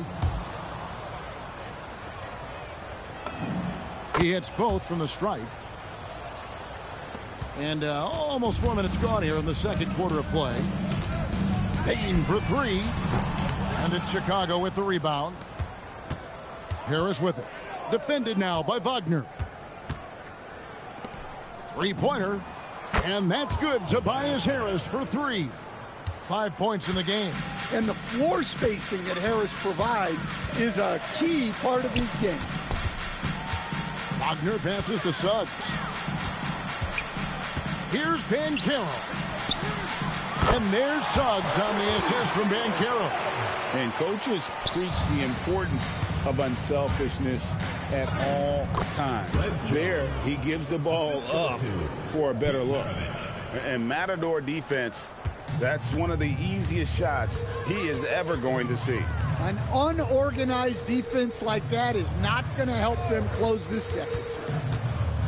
B: He hits both from the stripe. And almost 4 minutes gone here in the second quarter of play. Payne for three. And it's Chicago with the rebound. Harris with it. Defended now by Wagner. Three-pointer. And that's good. Tobias Harris for three. 5 points in the game.
E: And the floor spacing that Harris provides is a key part of his game.
B: Wagner passes to Suggs. Here's Banchero. And there's Suggs on the assist from Banchero.
D: And coaches preach the importance of unselfishness at all times. There, he gives the ball up for a better look. And Matador defense, that's one of the easiest shots he is ever going to see.
E: An unorganized defense like that is not going to help them close this deficit.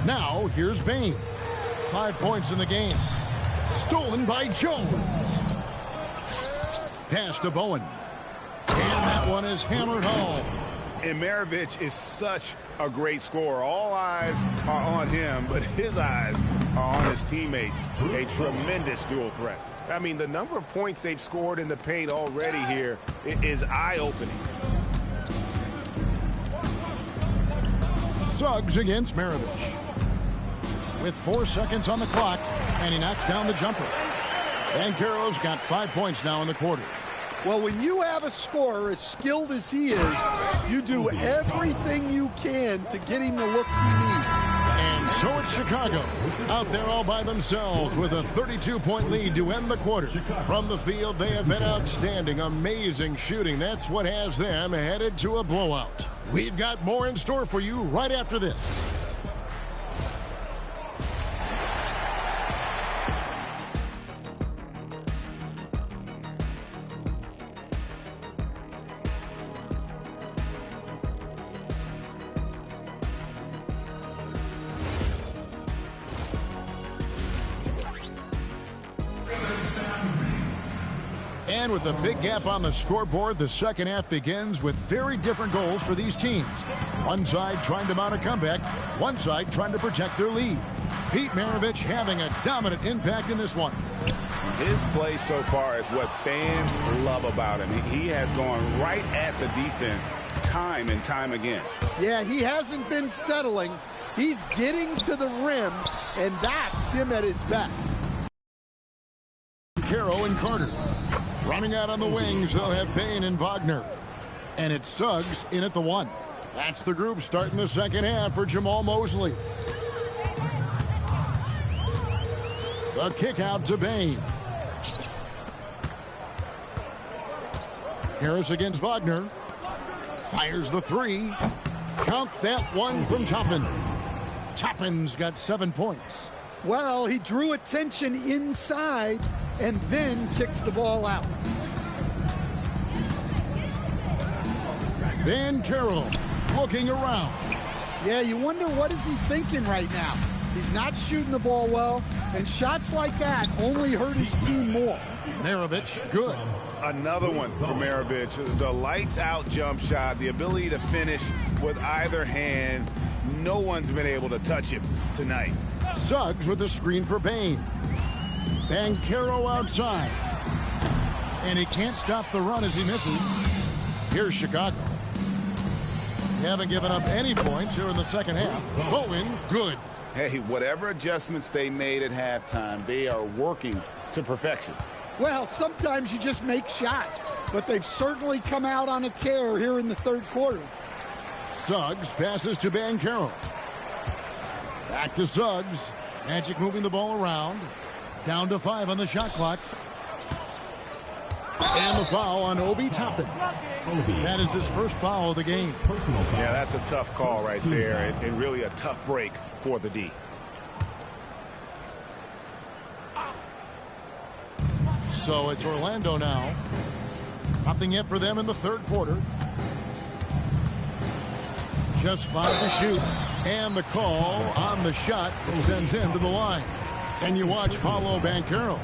B: Now, here's Bane. 5 points in the game. Stolen by Jones. Pass to Bowen. And that one is hammered home.
D: And Maravich is such a great scorer. All eyes are on him, but his eyes are on his teammates. A tremendous dual threat. I mean, the number of points they've scored in the paint already here is eye-opening.
B: Suggs against Maravich. With 4 seconds on the clock, and he knocks down the jumper. Banchero's got 5 points now in the quarter.
E: Well, when you have a scorer as skilled as he is, you do everything you can to get him the looks he needs.
B: And so it's Chicago out there all by themselves with a 32-point lead to end the quarter. From the field, they have been outstanding, amazing shooting. That's what has them headed to a blowout. We've got more in store for you right after this. And with a big gap on the scoreboard, the second half begins with very different goals for these teams. One side trying to mount a comeback, one side trying to protect their lead. Pete Maravich having a dominant impact in this one.
D: His play so far is what fans love about him. He has gone right at the defense time and time again.
E: Yeah, he hasn't been settling. He's getting to the rim, and that's him at his best.
B: Caro and Carter. Running out on the wings, they'll have Payne and Wagner. And it's Suggs in at the one. That's the group starting the second half for Jamal Mosley. The kick out to Bane. Harris against Wagner. Fires the three. Count that one from Toppin. Toppin's got 7 points.
E: Well, he drew attention inside and then kicks the ball out.
B: Banchero looking around.
E: Yeah, you wonder what is he thinking right now. He's not shooting the ball well, and shots like that only hurt his team more.
B: Maravich, good.
D: Another one for Maravich. The lights-out jump shot, the ability to finish with either hand. No one's been able to touch him tonight.
B: Suggs with the screen for Bain. Banchero outside. And he can't stop the run as he misses. Here's Chicago. They haven't given up any points here in the second half. Bowen, good.
D: Hey, whatever adjustments they made at halftime, they are working to perfection.
E: Well, sometimes you just make shots, but they've certainly come out on a tear here in the third quarter.
B: Suggs passes to Banchero. Back to Suggs. Magic moving the ball around. Down to 5 on the shot clock. And the foul on Obi Toppin. That is his first foul of the game.
D: Yeah, that's a tough call right there, and really a tough break for the D.
B: So it's Orlando now. Nothing yet for them in the third quarter. Just 5 to shoot. And the call on the shot that sends him to the line. And you watch Paolo Banchero.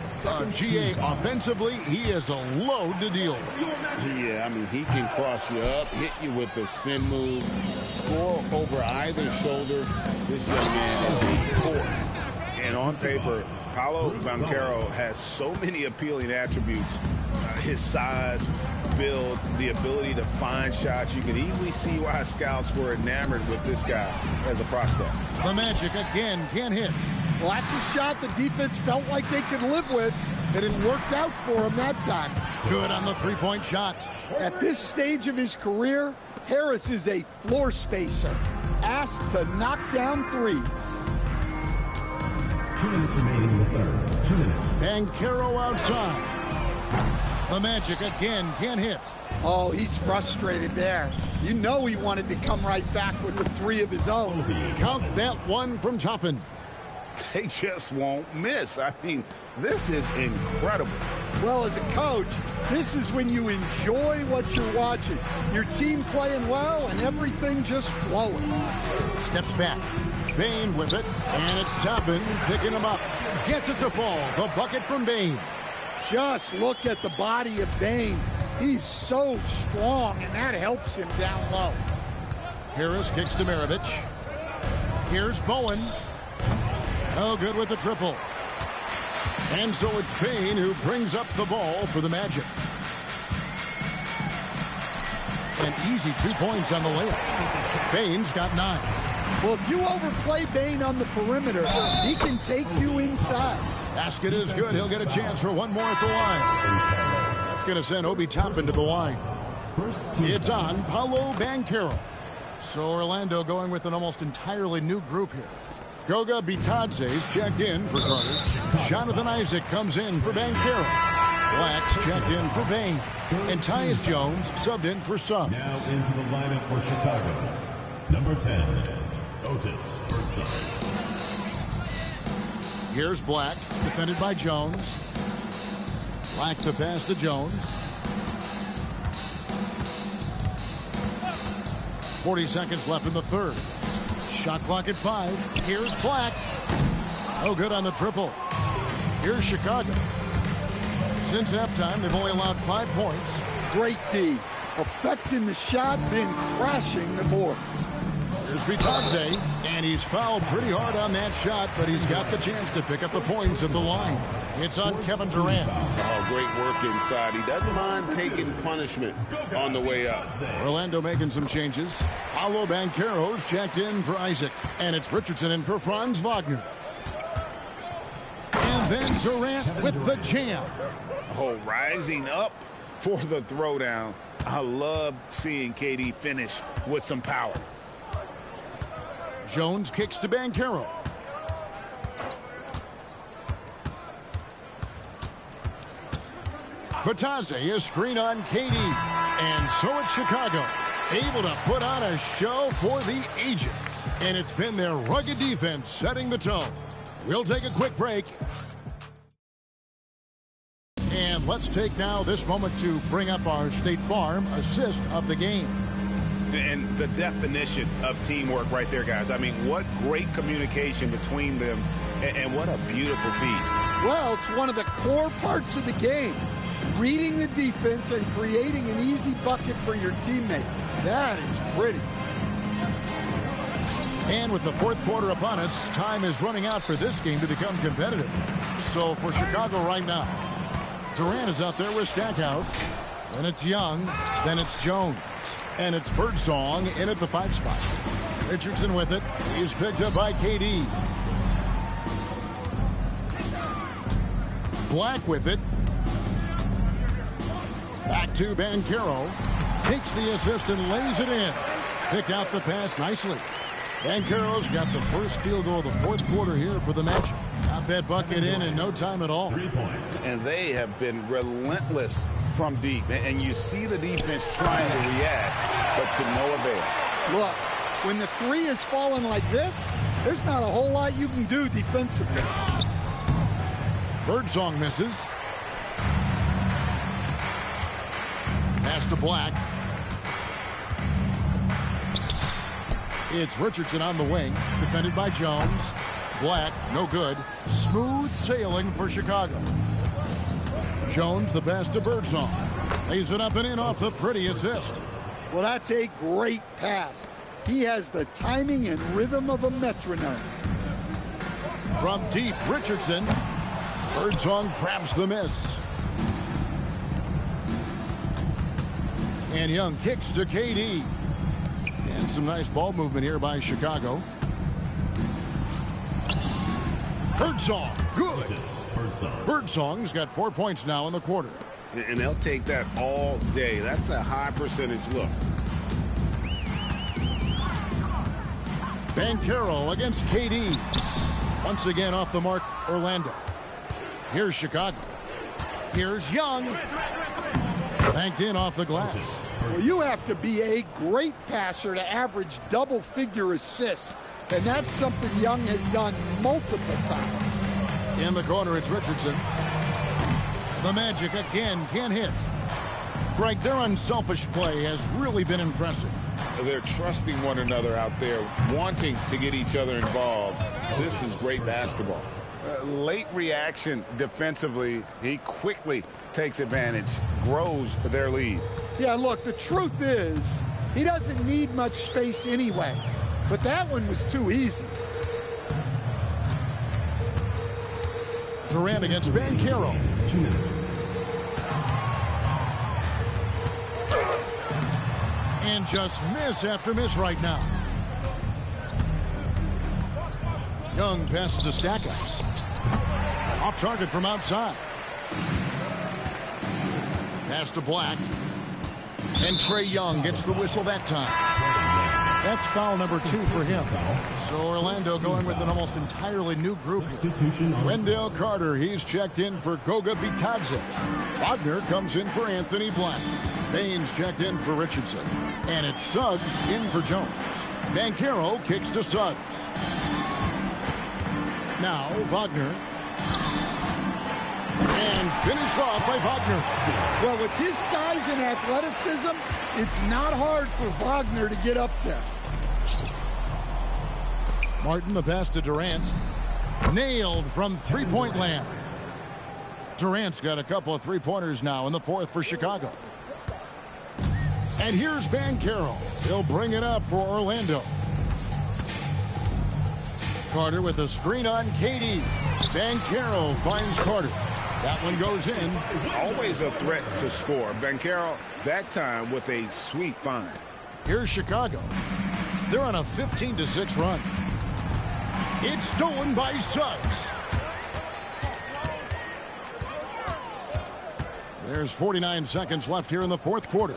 B: GA offensively, he is a load to deal with.
D: Yeah, I mean, he can cross you up, hit you with the spin move, score over either shoulder. This young man is a force. And on paper, Paolo Banchero has so many appealing attributes. His size, build, the ability to find shots. You can easily see why scouts were enamored with this guy as a prospect.
B: The Magic again can't hit.
E: Well, that's a shot the defense felt like they could live with, and it worked out for him that time.
B: Good on the three-point shot.
E: At this stage of his career, Harris is a floor spacer, asked to knock down threes.
C: 2 minutes remaining in the third. 2 minutes.
B: Banchero outside. The Magic again can't hit.
E: Oh, he's frustrated there. You know he wanted to come right back with the 3 of his own.
B: Count that one from Toppin.
D: They just won't miss. I mean, this is incredible.
E: Well, as a coach, this is when you enjoy what you're watching. Your team playing well and everything just flowing.
B: Steps back. Bain with it, and it's Toppin picking him up. Gets it to fall. The bucket from Bain.
E: Just look at the body of Bain. He's so strong, and that helps him down low.
B: Harris kicks to Maravich. Here's Bowen. Oh, good with the triple. And so it's Bain who brings up the ball for the Magic. An easy 2 points on the layup. Bain's got 9.
E: Well, if you overplay Bain on the perimeter, he can take you inside.
B: Basket is good. He'll get a chance for one more at the line. That's going to send Obi Toppin to the line. It's on Paolo Banchero. So Orlando going with an almost entirely new group here. Goga Bitadze's checked in for Carter. Jonathan Isaac comes in for Banchero. Black's checked in for Bain. And Tyus Jones subbed in for Suggs.
C: Now into the lineup for Chicago. Number 10, Otis Birdsong.
B: Here's Black, defended by Jones. Black the pass to Jones. 40 seconds left in the third. Shot clock at 5. Here's Black. Oh, good on the triple. Here's Chicago. Since halftime, they've only allowed 5 points.
E: Great D. Affecting the shot, then crashing the board.
B: Here's Bitadze, and he's fouled pretty hard on that shot, but he's got the chance to pick up the points at the line. It's on Kevin Durant.
G: Oh, great work inside. He doesn't mind taking punishment on the way up.
B: Orlando making some changes. Paolo Banchero's checked in for Isaac, and it's Richardson in for Franz Wagner. And then Durant with the jam.
D: Oh, rising up for the throwdown. I love seeing KD finish with some power.
B: Jones kicks to Banchero. Bitadze is screen on KD. And so it's Chicago, able to put on a show for the ages. And it's been their rugged defense setting the tone. We'll take a quick break. And let's take now this moment to bring up our State Farm assist of the game.
D: And the definition of teamwork right there, guys. I mean, what great communication between them, and what a beautiful feed.
E: Well, it's one of the core parts of the game. Reading the defense and creating an easy bucket for your teammate. That is pretty.
B: And with the fourth quarter upon us, time is running out for this game to become competitive. So for Chicago right now, Durant is out there with Stackhouse. Then it's Young. Then it's Jones. And it's Birdsong in at the 5 spot. Richardson with it. He's picked up by KD. Black with it. Back to Banchero. Takes the assist and lays it in. Picked out the pass nicely. Banchero's got the first field goal of the fourth quarter here for the Magic. Got that bucket in no time at all.
C: 3 points.
D: And they have been relentless from deep. And you see the defense trying to react, but to no avail.
E: Look, when the three is falling like this, there's not a whole lot you can do defensively.
B: Birdsong misses. Pass to Black. It's Richardson on the wing, defended by Jones. Black, no good. Smooth sailing for Chicago. Jones, the pass to Birdsong. Lays it up and in off the pretty assist.
E: Well, that's a great pass. He has the timing and rhythm of a metronome.
B: From deep, Richardson. Birdsong grabs the miss. And Young kicks to KD. And some nice ball movement here by Chicago. Birdsong, good. Birdsong's got 4 points now in the quarter.
D: And they'll take that all day. That's a high percentage look.
B: Banchero against KD. Once again off the mark, Orlando. Here's Chicago. Here's Young. Banked in off the glass.
E: Well, you have to be a great passer to average double-figure assists, and that's something Young has done multiple times.
B: In the corner, it's Richardson. The Magic again can't hit. Frank, their unselfish play has really been impressive.
D: They're trusting one another out there, wanting to get each other involved. This is great basketball. Late reaction defensively. He quickly takes advantage, grows their lead.
E: Yeah, look, the truth is, he doesn't need much space anyway. But that one was too easy.
B: Durant against Banchero.
C: 2 minutes.
B: And just miss after miss right now. Young passes to Stackhouse. Off target from outside. Pass to Black. And Trae Young gets the whistle that time. That's foul number 2 for him. So Orlando going with an almost entirely new group here. Wendell Carter, he's checked in for Goga Bitadze. Wagner comes in for Anthony Black. Baines checked in for Richardson. And it's Suggs in for Jones. Banchero kicks to Suggs. Now Wagner. And finished off by Wagner.
E: Well, with his size and athleticism, it's not hard for Wagner to get up there.
B: Martin, the pass to Durant. Nailed from three-point land. Durant's got a couple of three-pointers now in the fourth for Chicago. And here's Banchero. He'll bring it up for Orlando. Carter with a screen on KD. Banchero finds Carter. That one goes in.
D: Always a threat to score. Banchero, that time with a sweet find.
B: Here's Chicago. They're on a 15-6 run. It's stolen by Suggs. There's 49 seconds left here in the fourth quarter.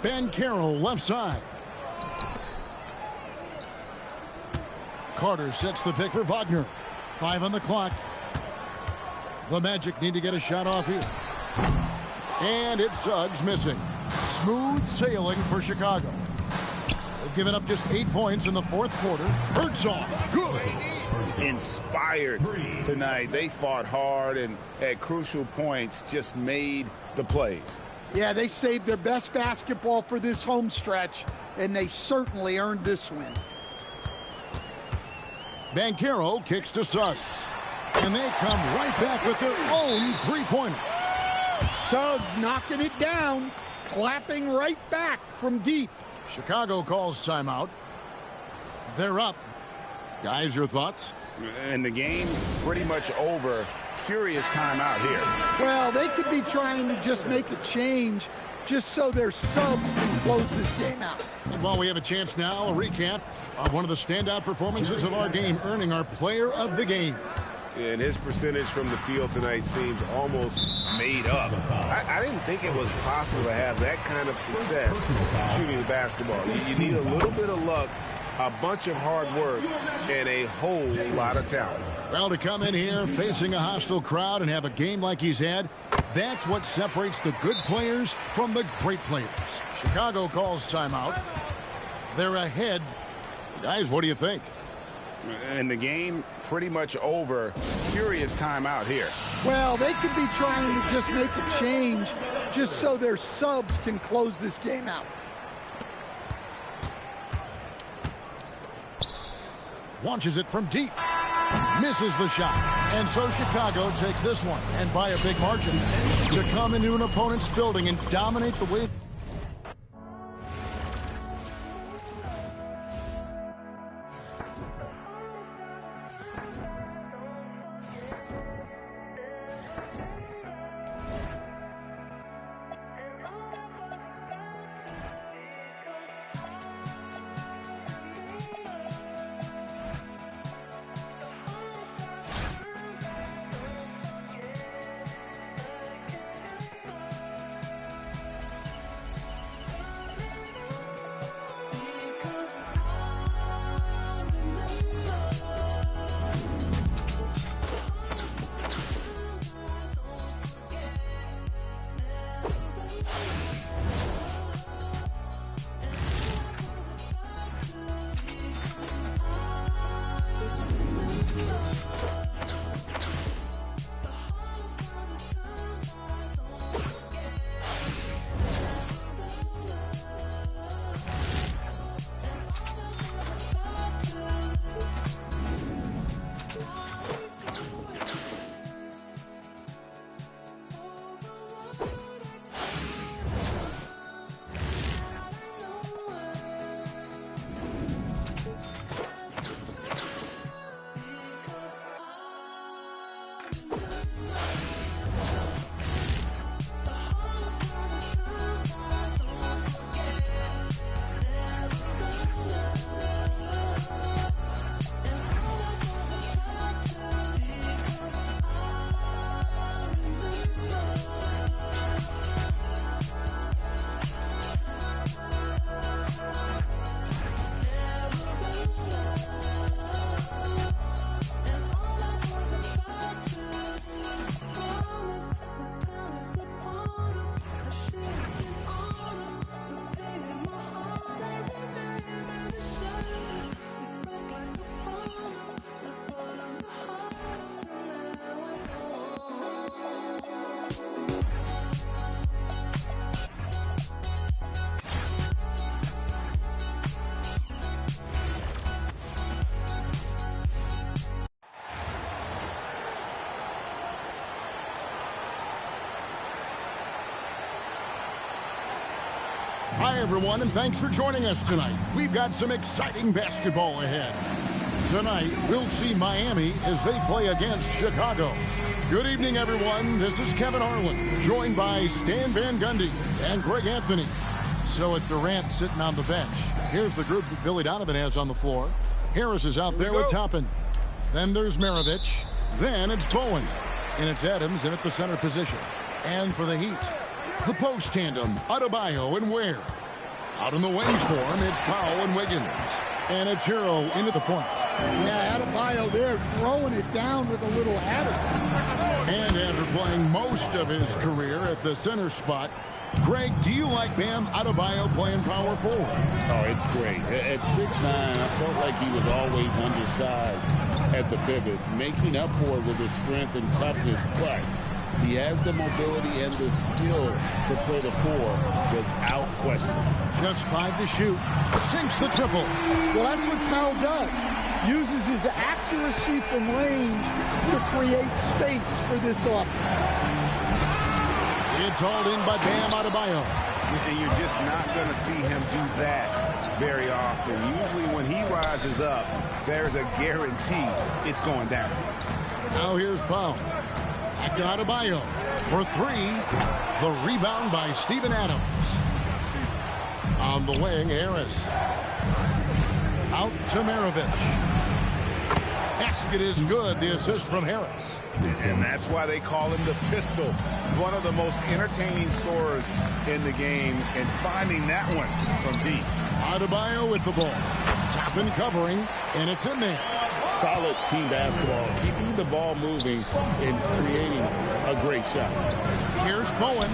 B: Banchero left side. Carter sets the pick for Wagner. 5 on the clock. The Magic need to get a shot off here. And it's Suggs missing. Smooth sailing for Chicago. They've given up just 8 points in the fourth quarter. Birdsong, good.
D: Inspired tonight. They fought hard and at crucial points just made the plays.
E: Yeah, they saved their best basketball for this home stretch, and they certainly earned this win.
B: Banchero kicks to Suggs. And they come right back with their own three-pointer.
E: Suggs knocking it down, clapping right back from deep.
B: Chicago calls timeout. They're up. Guys, your thoughts?
D: And the game's pretty much over. Curious timeout here.
E: Well, they could be trying to just make a change just so their subs can close this game out.
B: And while we have a chance now, a recap of one of the standout performances of our game, earning our player of the game.
G: And his percentage from the field tonight seems almost made up. I didn't think it was possible to have that kind of success shooting the basketball. You need a little bit of luck, a bunch of hard work, and a whole lot of talent.
B: Well, to come in here facing a hostile crowd and have a game like he's had, that's what separates the good players from the great players. Chicago calls timeout. They're ahead. Guys, what do you think?
D: And the game pretty much over. Curious timeout here.
E: Well, they could be trying to just make a change just so their subs can close this game out.
B: Launches it from deep. Misses the shot. And so Chicago takes this one, and by a big margin, to come into an opponent's building and dominate the way. Hi, everyone, and thanks for joining us tonight. We've got some exciting basketball ahead. Tonight, we'll see Miami as they play against Chicago. Good evening, everyone. This is Kevin Harlan, joined by Stan Van Gundy and Greg Anthony. So with Durant sitting on the bench, here's the group that Billy Donovan has on the floor. Harris is out there with Toppin. Then there's Maravich. Then it's Bowen. And it's Adams in at the center position. And for the Heat, the post tandem, Adebayo and Ware. Out in the wings for him, it's Powell and Wiggins. And it's Hero into the point.
E: Yeah, Adebayo there throwing it down with a little attitude.
B: And after playing most of his career at the center spot, Greg, do you like Bam Adebayo playing power forward?
D: Oh, it's great. At 6'9", I felt like he was always undersized at the pivot, making up for it with his strength and toughness, but he has the mobility and the skill to play the four without question.
B: Just 5 to shoot. Sinks the triple.
E: Well, that's what Powell does. Uses his accuracy from range to create space for this offense.
B: It's It's hauled in by Bam Adebayo.
G: And you're just not going to see him do that very often. Usually when he rises up, there's a guarantee it's going down.
B: Now here's Powell. Back to Adebayo for three. The rebound by Steven Adams. On the wing, Harris. Out to Maravich. Basket is good. The assist from Harris.
G: And that's why they call him the pistol. One of the most entertaining scorers in the game. And finding that one from deep.
B: Adebayo with the ball. Tap and covering. And it's in there.
G: Solid team basketball. Keeping the ball moving and creating a great shot.
B: Here's Bowen.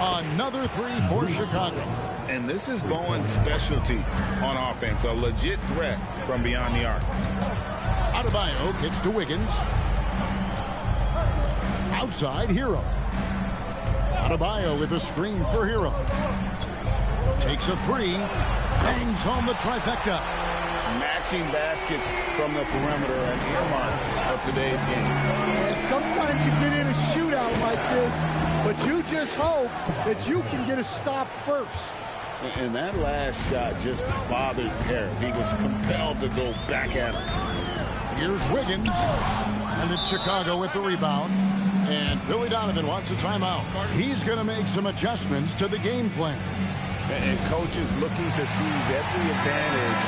B: Another three for Chicago.
G: And this is Bowen's specialty on offense. A legit threat from beyond the arc.
B: Adebayo kicks to Wiggins. Outside, Hero. Adebayo with a screen for Hero. Takes a three. Bangs home the trifecta.
G: Matching baskets from the perimeter, an earmark of today's game.
E: And sometimes you get in a shootout like this, but you just hope that you can get a stop first.
G: And that last shot just bothered Harris. He was compelled to go back at him.
B: Here's Wiggins. And it's Chicago with the rebound. And Billy Donovan wants a timeout. He's going to make some adjustments to the game plan.
G: And coaches looking to seize every advantage,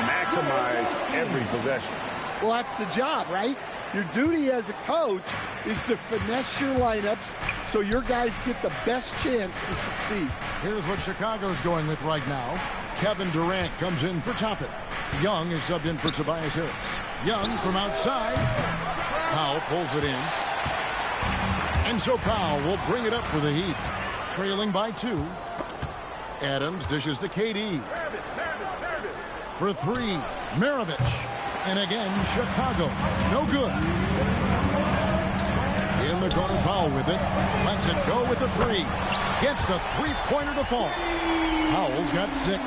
G: maximize every possession.
E: Well, that's the job, right? Your duty as a coach is to finesse your lineups so your guys get the best chance to succeed.
B: Here's what Chicago's going with right now. Kevin Durant comes in for Toppin. Young is subbed in for Tobias Harris. Young from outside. Powell pulls it in. And so Powell will bring it up for the Heat. Trailing by 2. Adams dishes to KD. For 3, Maravich. And again, Chicago. No good. In the corner, Powell with it. Lets it go with the 3. Gets the three-pointer to fall. Powell's got 6.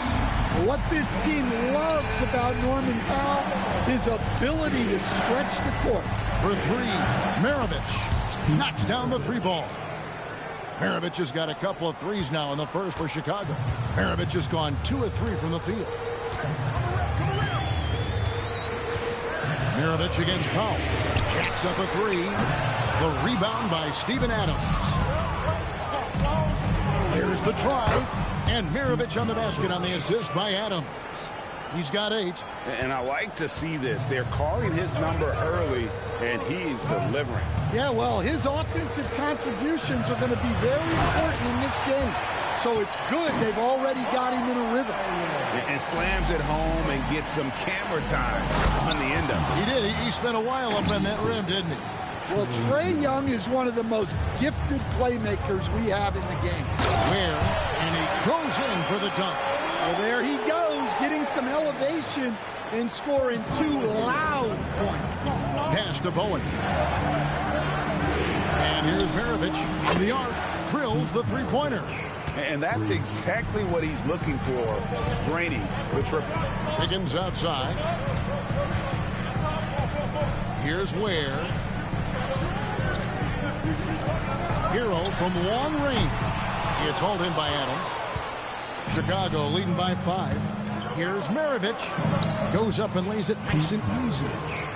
E: What this team loves about Norman Powell, his ability to stretch the court.
B: For 3, Maravich knocks down the 3 ball. Maravich has got a couple of threes now in the first for Chicago. Maravich has gone 2 of 3 from the field. Maravich against Powell. Jacks up a 3. The rebound by Steven Adams. There's the drive. And Maravich on the basket on the assist by Adams. He's got 8.
G: And I like to see this. They're calling his number early, and he's delivering.
E: Yeah, well, his offensive contributions are going to be very important in this game. So it's good they've already got him in a rhythm.
G: And slams it home and gets some camera time on the end of it.
B: He did. He spent a while up in that rim, didn't he?
E: Well, Trae Young is one of the most gifted playmakers we have in the game.
B: And he goes in for the dunk.
E: Well, there he goes, getting some elevation and scoring 2 loud points.
B: Pass to Bowen. And here's Maravich on the arc. Drills the three-pointer.
G: And that's exactly what he's looking for, draining the triple.
B: Wiggins outside. Here's Ware. Hero from long range. It's hauled in by Adams. Chicago leading by 5. Here's Maravich. Goes up and lays it nice and easy.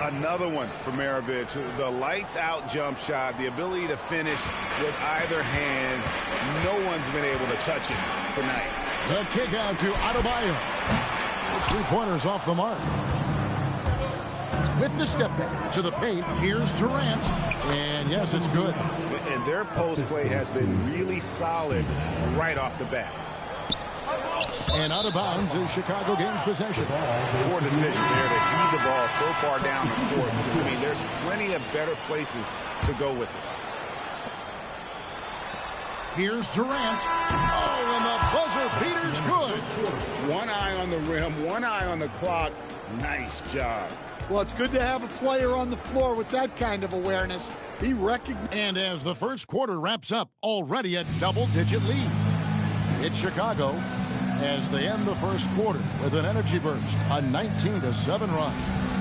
G: Another one for Maravich. The lights out jump shot, the ability to finish with either hand. No one's been able to touch it tonight.
B: The kick out to Adebayo. The three-pointer's off the mark. With the step back to the paint, here's Durant. And yes, it's good.
G: And their post play has been really solid right off the bat.
B: And out of bounds is Chicago gains possession.
G: Poor decision there to heave the ball so far down the court. I mean, there's plenty of better places to go with it.
B: Here's Durant. Oh, and the buzzer beater's good.
G: One eye on the rim, one eye on the clock. Nice job.
E: Well, it's good to have a player on the floor with that kind of awareness. He recognized.
B: And as the first quarter wraps up, already a double-digit lead. It's Chicago as they end the first quarter with an energy burst, a 19-7 run.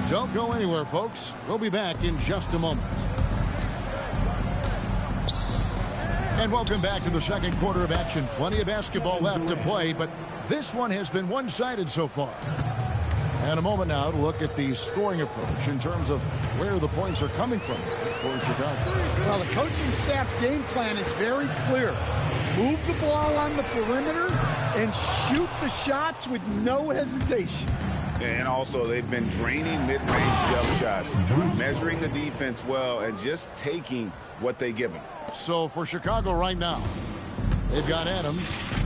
B: Don't go anywhere, folks. We'll be back in just a moment. And welcome back to the second quarter of action. Plenty of basketball left to play, but this one has been one-sided so far. And a moment now to look at the scoring approach in terms of where the points are coming from for Chicago.
E: Well, the coaching staff's game plan is very clear. Move the ball on the perimeter and shoot the shots with no hesitation.
D: And also, they've been draining mid-range jump shots, measuring the defense well, and just taking what they give them.
B: So for Chicago right now, they've got Adams.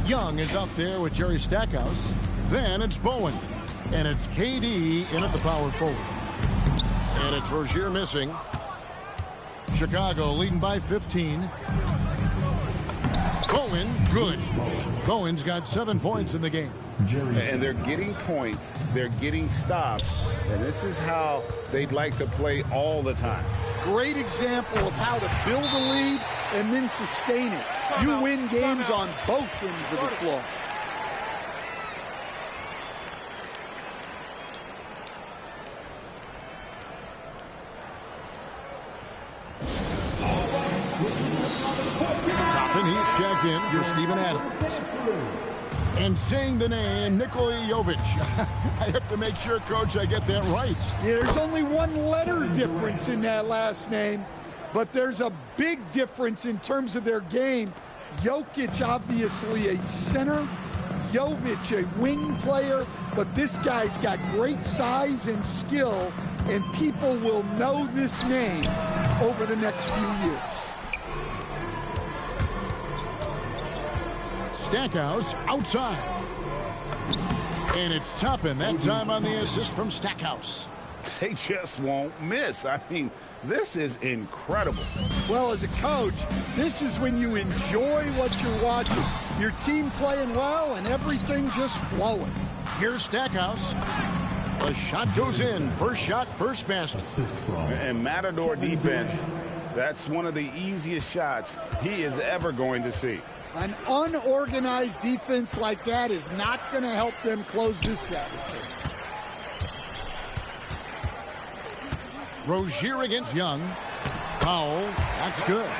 B: Young is up there with Jerry Stackhouse. Then it's Bowen. And it's KD in at the power forward. And it's Rozier missing. Chicago leading by 15. Bowen, good. Bowen's got 7 points in the game.
D: And they're getting points. They're getting stops. And this is how they'd like to play all the time.
E: Great example of how to build a lead and then sustain it. You win games on both ends of the floor.
B: He's checked in for Steven Adams. And saying the name, Nikola Jovic. I have to make sure, Coach, I get that right.
E: Yeah, there's only one letter difference in that last name, but there's a big difference in terms of their game. Jokic, obviously a center. Jovic, a wing player, but this guy's got great size and skill, and people will know this name over the next few years.
B: Stackhouse outside. And it's Toppin that time on the assist from Stackhouse.
D: They just won't miss. I mean, this is incredible.
E: Well, as a coach, this is when you enjoy what you're watching. Your team playing well and everything just flowing.
B: Here's Stackhouse. The shot goes in. First shot, first basket.
D: And Matador defense, that's one of the easiest shots he is ever going to see.
E: An unorganized defense like that is not going to help them close this deficit.
B: Rozier against Young. Powell, that's good.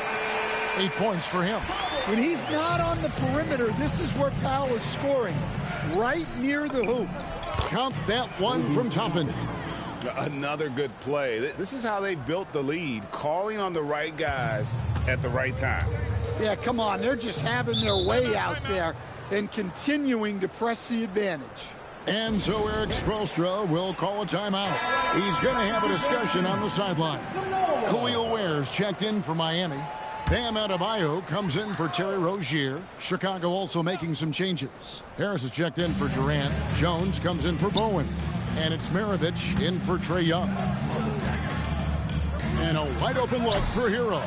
B: 8 points for him.
E: When he's not on the perimeter, this is where Powell is scoring, right near the hoop.
B: Count that one from Toppin.
D: Another good play. This is how they built the lead, calling on the right guys at the right time.
E: Yeah, come on. They're just having their way out there and continuing to press the advantage.
B: And so Eric Spoelstra will call a timeout. He's going to have a discussion on the sideline. Khalil Ware's checked in for Miami. Bam Adebayo comes in for Terry Rozier. Chicago also making some changes. Harris is checked in for Durant. Jones comes in for Bowen. And it's Maravich in for Trae Young. And a wide open look for Hero.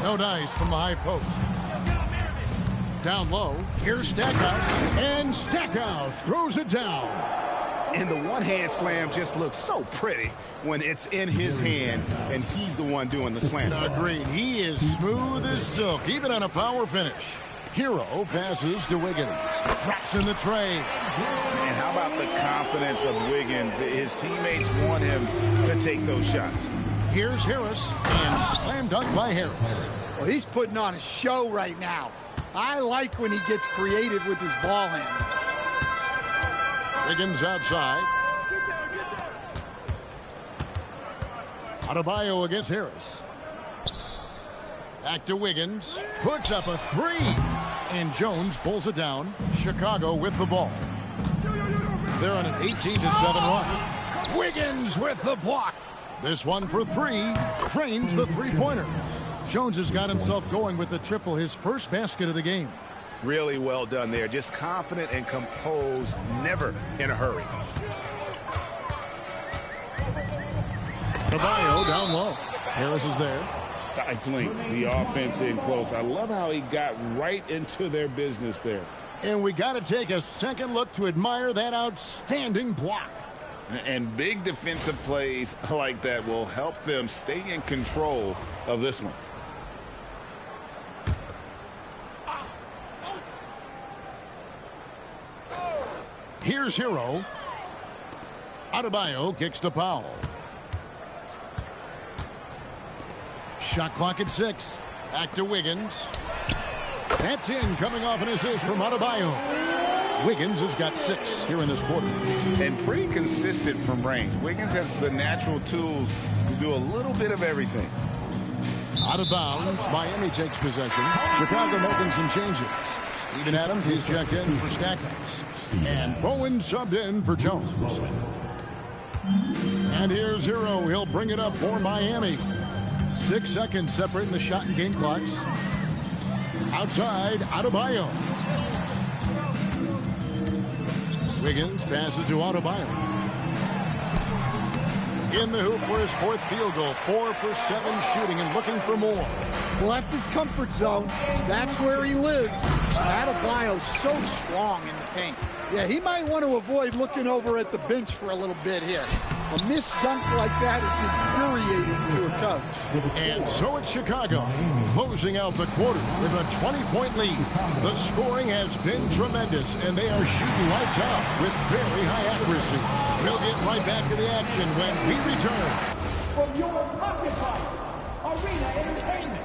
B: No dice from the high post. Down low, here's Stackhouse. And Stackhouse throws it down.
D: And the one-hand slam just looks so pretty when it's in his hand and he's the one doing the slam.
B: Agreed. He is smooth as silk, even on a power finish. Hero passes to Wiggins. Drops in the tray.
D: And how about the confidence of Wiggins? His teammates want him to take those shots.
B: Here's Harris, and slam dunk by Harris.
E: Well, he's putting on a show right now. I like when he gets creative with his ball handling.
B: Wiggins outside. Adebayo against Harris. Back to Wiggins. Puts up a three. And Jones pulls it down. Chicago with the ball. They're on an 18-7 run. Wiggins with the block. This one for three. Trains the three-pointer. Jones has got himself going with the triple, his first basket of the game.
D: Really well done there. Just confident and composed, never in a hurry.
B: Adebayo down low. Harris is there.
D: Stifling the offense in close. I love how he got right into their business there.
B: And we got to take a second look to admire that outstanding block.
D: And big defensive plays like that will help them stay in control of this one.
B: Here's Hero. Adebayo kicks to Powell. Shot clock at 6. Back to Wiggins. That's in, coming off an assist from Adebayo. Wiggins has got 6 here in this quarter.
D: And pretty consistent from range. Wiggins has the natural tools to do a little bit of everything.
B: Out of bounds, Miami takes possession. Chicago making some changes. Steven Adams, he's checked in for Stackhouse. And Bowen subbed in for Jones. And here's Hero. He'll bring it up for Miami. 6 seconds separating the shot and game clocks. Outside, Adebayo. Wiggins passes to Adebayo. In the hoop for his 4th field goal. 4 for 7 shooting and looking for more.
E: Well, that's his comfort zone. That's where he lives. Adebayo's so strong in the paint. Yeah, he might want to avoid looking over at the bench for a little bit here. A missed dunk like that is infuriating to a coach.
B: And so it's Chicago closing out the quarter with a 20-point lead. The scoring has been tremendous, and they are shooting lights out with very high accuracy. We'll get right back to the action when we return.
C: From your pocket Arena Entertainment.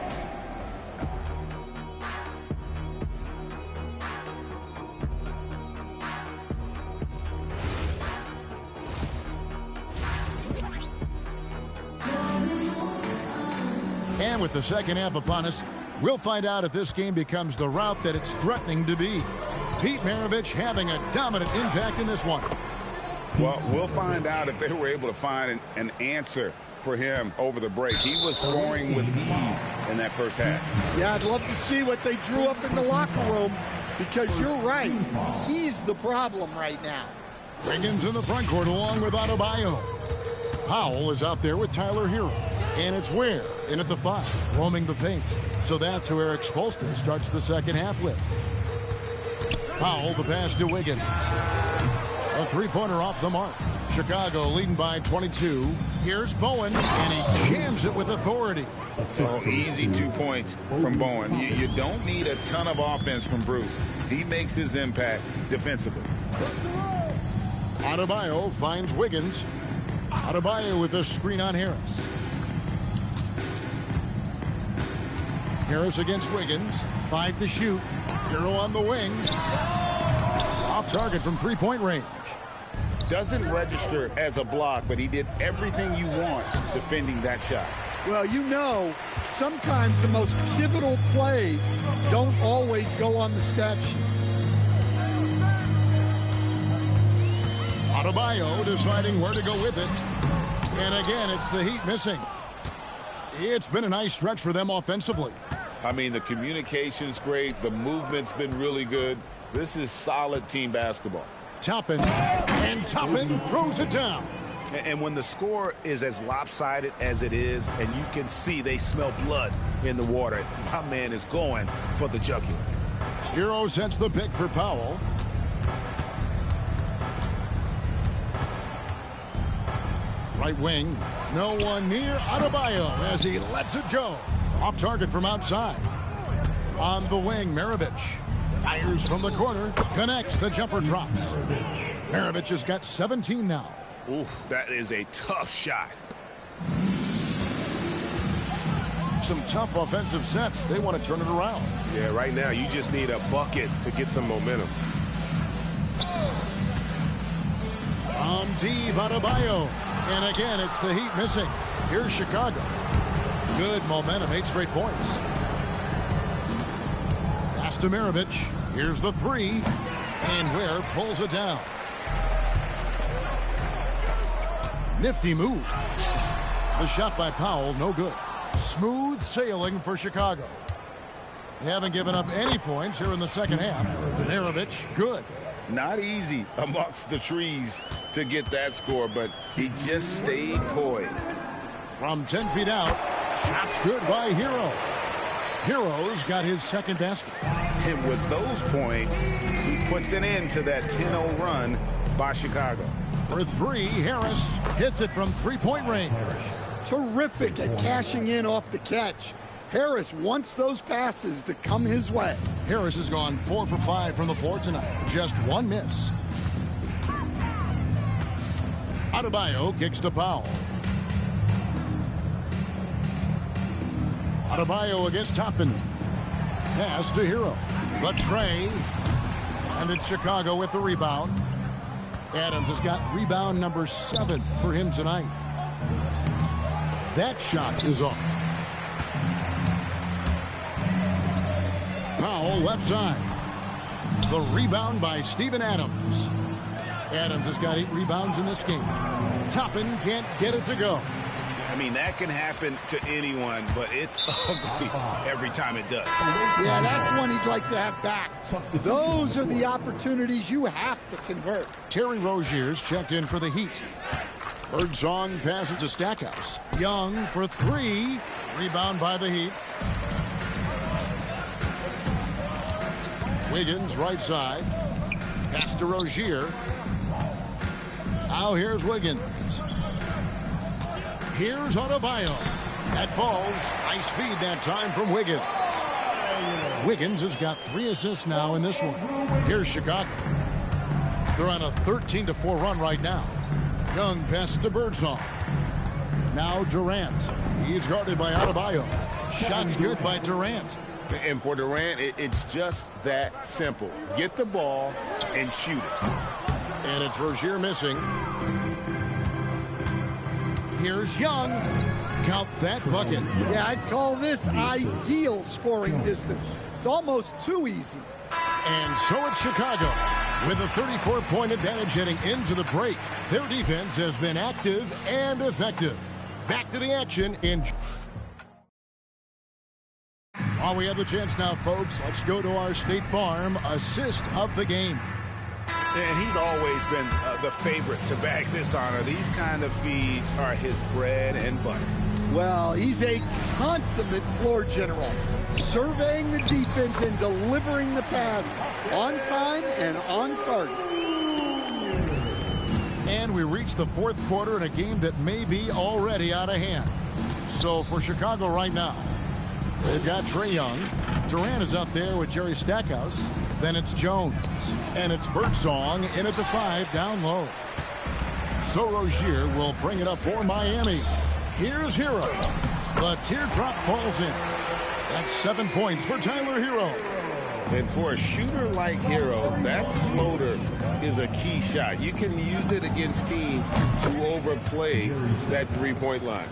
B: And with the second half upon us, we'll find out if this game becomes the route that it's threatening to be. Pete Maravich having a dominant impact in this one.
D: Well, we'll find out if they were able to find an answer for him over the break. He was scoring with ease in that first half.
E: Yeah, I'd love to see what they drew up in the locker room, because you're right. He's the problem right now.
B: Wiggins in the front court along with Adebayo. Powell is out there with Tyler Hero. And it's Ware in at the 5, roaming the paint. So that's who Eric Spoelstra starts the second half with. Powell, the pass to Wiggins. A 3-pointer off the mark. Chicago leading by 22. Here's Bowen, and he jams it with authority.
D: Oh, easy 2 points from Bowen. You don't need a ton of offense from Bruce. He makes his impact defensively.
B: Adebayo finds Wiggins. Adebayo with a screen on Harris. Harris against Wiggins. 5 to shoot. Hero on the wing. Off target from 3-point range.
D: Doesn't register as a block, but he did everything you want defending that shot.
E: Well, you know, sometimes the most pivotal plays don't always go on the stat sheet.
B: Adebayo deciding where to go with it. And again, it's the Heat missing. It's been a nice stretch for them offensively.
D: I mean, the communication's great. The movement's been really good. This is solid team basketball.
B: Toppin, and Toppin throws it down.
I: And when the score is as lopsided as it is, and you can see they smell blood in the water, my man is going for the jugular.
B: Hero sets the pick for Powell. Right wing, no one near Adebayo as he lets it go. Off target from outside. On the wing, Maravich fires from the corner, connects, the jumper drops. Maravich has got 17 now.
I: Oof, that is a tough shot.
B: Some tough offensive sets. They want to turn it around.
G: Yeah, right now you just need a bucket to get some momentum.
B: From deep, Adebayo. And again, it's the Heat missing. Here's Chicago. Good momentum, 8 straight points. Pass to Maravich. Here's the 3. And Ware pulls it down. Nifty move. The shot by Powell, no good. Smooth sailing for Chicago. They haven't given up any points here in the second half. Maravich, good.
D: Not easy amongst the trees to get that score, but he just stayed poised.
B: From 10 feet out, shot's good by Hero. Hero's got his second basket.
D: And with those points, he puts an end to that 10-0 run by Chicago.
B: For 3, Harris hits it from 3-point range.
E: Terrific at cashing in off the catch. Harris wants those passes to come his way.
B: Harris has gone 4 for 5 from the floor tonight. Just 1 miss. Adebayo kicks to Powell. Adebayo against Toppin. pass to Hero. The tray. And it's Chicago with the rebound. Adams has got rebound number 7 for him tonight. That shot is off. Powell left side. The rebound by Steven Adams. Adams has got 8 rebounds in this game. Toppin can't get it to go.
I: I mean, that can happen to anyone, but it's ugly every time it does.
E: Yeah, that's one he'd like to have back. Those are the opportunities you have to convert.
B: Terry Rozier's checked in for the Heat. Birdsong passes to Stackhouse. Young for 3. Rebound by the Heat. Wiggins right side. Pass to Rozier. Now here's Wiggins. Here's Adebayo. That falls. Nice feed that time from Wiggins. Wiggins has got 3 assists now in this one. Here's Chicago. They're on a 13-4 run right now. Young passes to Birdsong. Now Durant. He's guarded by Adebayo. Shots good by Durant.
I: And for Durant, it's just that simple. Get the ball and shoot it.
B: And it's Rozier missing. Here's Young. Count that bucket.
E: Yeah, I'd call this ideal scoring distance. It's almost too easy.
B: And so it's Chicago with a 34-point advantage heading into the break. Their defense has been active and effective. Back to the action in... While we have the chance now, folks, let's go to our State Farm assist of the game.
I: And he's always been the favorite to bag this honor. These kind of feeds are his bread and butter.
E: Well, he's a consummate floor general, surveying the defense and delivering the pass on time and on target.
B: And we reach the 4th quarter in a game that may be already out of hand. So for Chicago right now, they've got Trae Young. Durant is out there with Jerry Stackhouse. Then it's Jones. And it's Birdsong in at the 5 down low. So Rozier will bring it up for Miami. Here's Hero. The teardrop falls in. That's 7 points for Tyler Hero.
I: And for a shooter like Hero, that floater is a key shot. You can use it against teams to overplay that three-point line.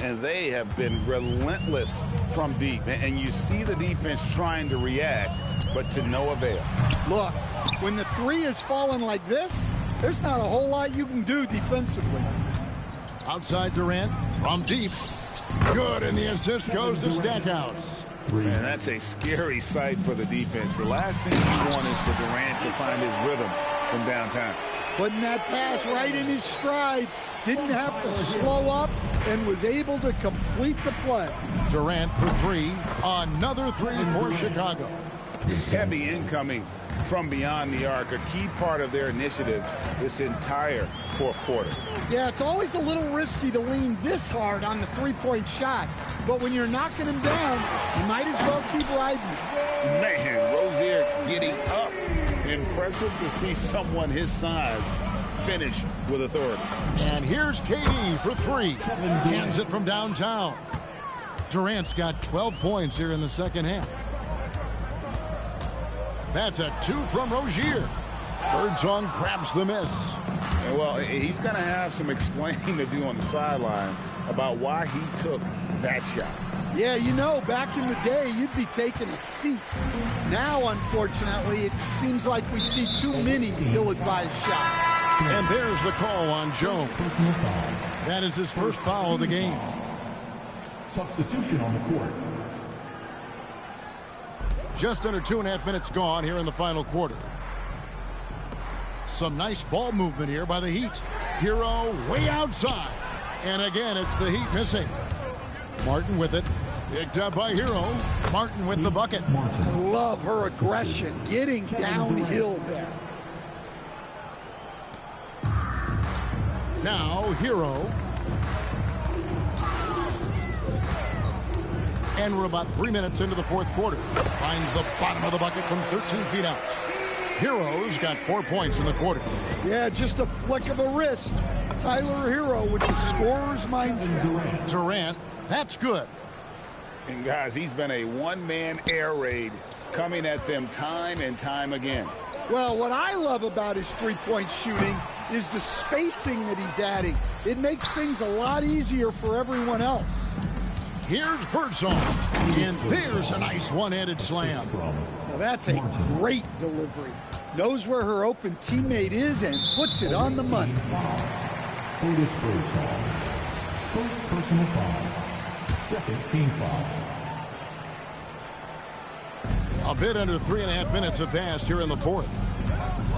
I: And they have been relentless from deep. And you see the defense trying to react, but to no avail.
E: Look, when the 3 is falling like this, there's not a whole lot you can do defensively.
B: Outside Durant from deep. Good, and the assist goes to Stackhouse.
I: Man, that's a scary sight for the defense. The last thing you want is for Durant to find his rhythm from downtown.
E: Putting that pass right in his stride. Didn't have to slow up and was able to complete the play.
B: Durant for 3. Another 3 for Chicago.
I: Heavy incoming from beyond the arc, a key part of their initiative this entire 4th quarter.
E: Yeah, it's always a little risky to lean this hard on the three-point shot, but when you're knocking him down, you might as well keep riding.
I: Man, Rozier getting up. Impressive to see someone his size finish with authority.
B: And here's KD for 3. Hands it from downtown. Durant's got 12 points here in the second half. That's a 2 from Rozier. Birdsong grabs the miss.
I: Well, he's going to have some explaining to do on the sideline about why he took that shot.
E: Yeah, you know, back in the day, you'd be taking a seat. Now, unfortunately, it seems like we see too many ill-advised shots.
B: And there's the call on Jones. That is his first foul of the game.
C: Substitution on the court.
B: Just under 2.5 minutes gone here in the final quarter. Some nice ball movement here by the Heat. Hero way outside. And again, it's the Heat missing. Martin with it. Picked up by Hero. Martin with the bucket.
E: I love her aggression, getting downhill there.
B: Now Hero. And we're about 3 minutes into the 4th quarter. Finds the bottom of the bucket from 13 feet out. Hero's got 4 points in the quarter.
E: Yeah, just a flick of a wrist. Tyler Hero with the scorer's mindset.
B: Durant, that's good.
I: And guys, he's been a one-man air raid coming at them time and time again.
E: Well, what I love about his three-point shooting is the spacing that he's adding. It makes things a lot easier for everyone else.
B: Here's Birdsong, and there's a nice one-handed slam.
E: Well, that's a great delivery. Knows where her open teammate is and puts it on the money.
C: Otis Birdsong. First personal foul. Second team foul.
B: A bit under 3.5 minutes have passed here in the fourth.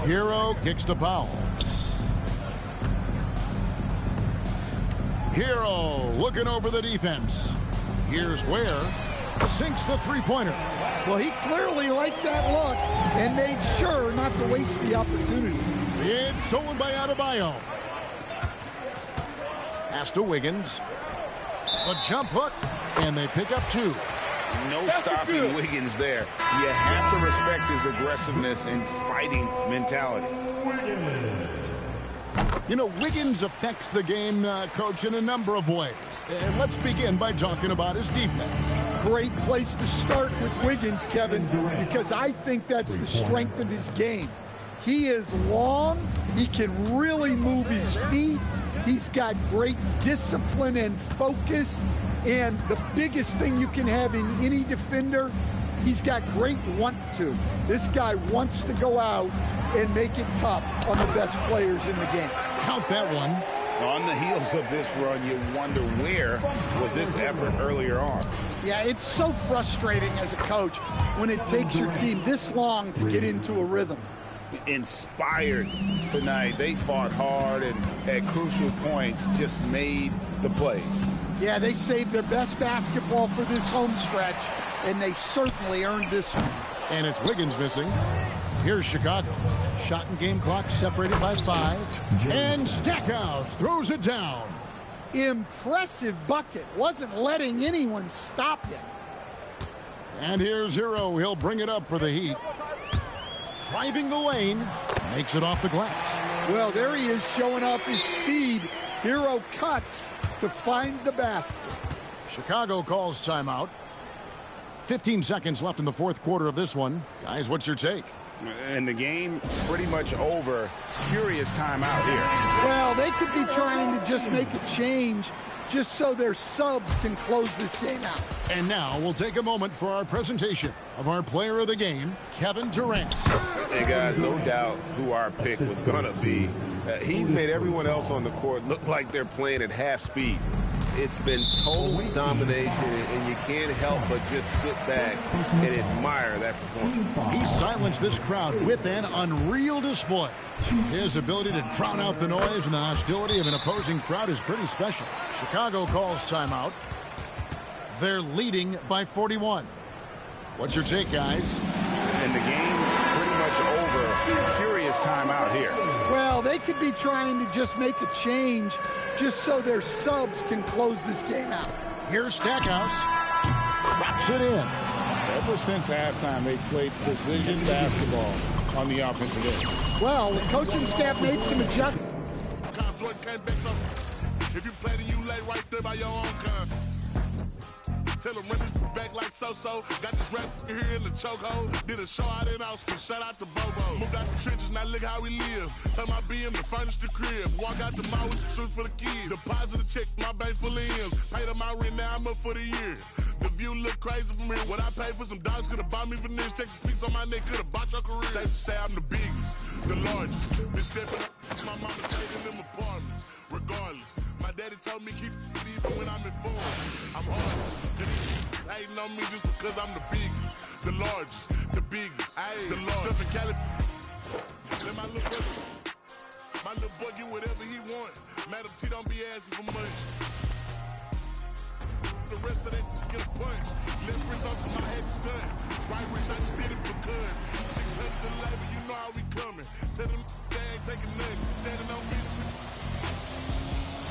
B: Hero kicks to Powell. Hero looking over the defense. Here's Ware. Sinks the three-pointer.
E: Well, he clearly liked that look and made sure not to waste the opportunity.
B: It's stolen by Adebayo. Pass to Wiggins. A jump hook, and they pick up two.
I: No stopping Wiggins there. You have to respect his aggressiveness and fighting mentality.
B: You know, Wiggins affects the game, Coach, in a number of ways. And let's begin by talking about his defense.
E: Great place to start with Wiggins, Kevin, because I think that's the strength of his game. He is long. He can really move his feet. He's got great discipline and focus. And the biggest thing you can have in any defender, he's got great want to. This guy wants to go out and make it tough on the best players in the game.
B: Count that one.
I: On the heels of this run, you wonder where was this effort earlier on.
E: Yeah, it's so frustrating as a coach when it takes your team this long to get into a rhythm.
I: Inspired tonight. They fought hard and at crucial points just made the plays.
E: Yeah, they saved their best basketball for this home stretch, and they certainly earned this one.
B: And it's Wiggins missing. Here's Chicago. Shot and game clock separated by 5. And Stackhouse throws it down.
E: Impressive bucket. Wasn't letting anyone stop him.
B: And here's Hero. He'll bring it up for the Heat. Driving the lane. Makes it off the glass.
E: Well, there he is showing off his speed. Hero cuts to find the basket.
B: Chicago calls timeout. 15 seconds left in the fourth quarter of this one. Guys, what's your take?
I: And the game pretty much over. Curious timeout here.
E: Well, they could be trying to just make a change just so their subs can close this game out.
B: And now we'll take a moment for our presentation of our player of the game, Kevin Durant.
I: Hey, guys, no doubt who our pick was going to be. He's made everyone else on the court look like they're playing at half speed. It's been total domination, and you can't help but just sit back and admire that performance.
B: He silenced this crowd with an unreal display. His ability to drown out the noise and the hostility of an opposing crowd is pretty special. Chicago calls timeout. They're leading by 41. What's your take, guys?
I: And the game pretty much over. Curious timeout here.
E: Well, they could be trying to just make a change just so their subs can close this game out.
B: Here's Stackhouse. Drops it in.
I: Ever since halftime, they played precision basketball on the offensive end.
E: Well, the coaching staff made some adjustments.
F: If you play, then you lay right there by your own kind. Tell him run this back like so-so. Got this rap here in the chokehold. Did a show out in Austin. Shout out to Bobo. Moved out the trenches, now look how we live. Tell my BM to furnish the crib. Walk out the mall with some shoes for the kids. Deposit a check, my bank full of M's. Paid up my rent, now I'm up for the year. The view look crazy from here. What I paid for some dogs could've bought me veneers. Texas piece on my neck could've bought your career. Safe to say I'm the biggest, the largest. Been stepping up. My mama stayed in them apartments. Regardless, my daddy told me keep it even when I'm informed. I'm hard. Hating on me just because I'm the biggest, the largest, the biggest, the largest. Cali. Let my little boy get whatever he want. Madam T don't be asking for money. The rest of that get a punch. Left wrist off my head stunt. Right wrist I just did it for good. 600 the labor, you know how we coming. Tell them they ain't taking nothing. Standing on me.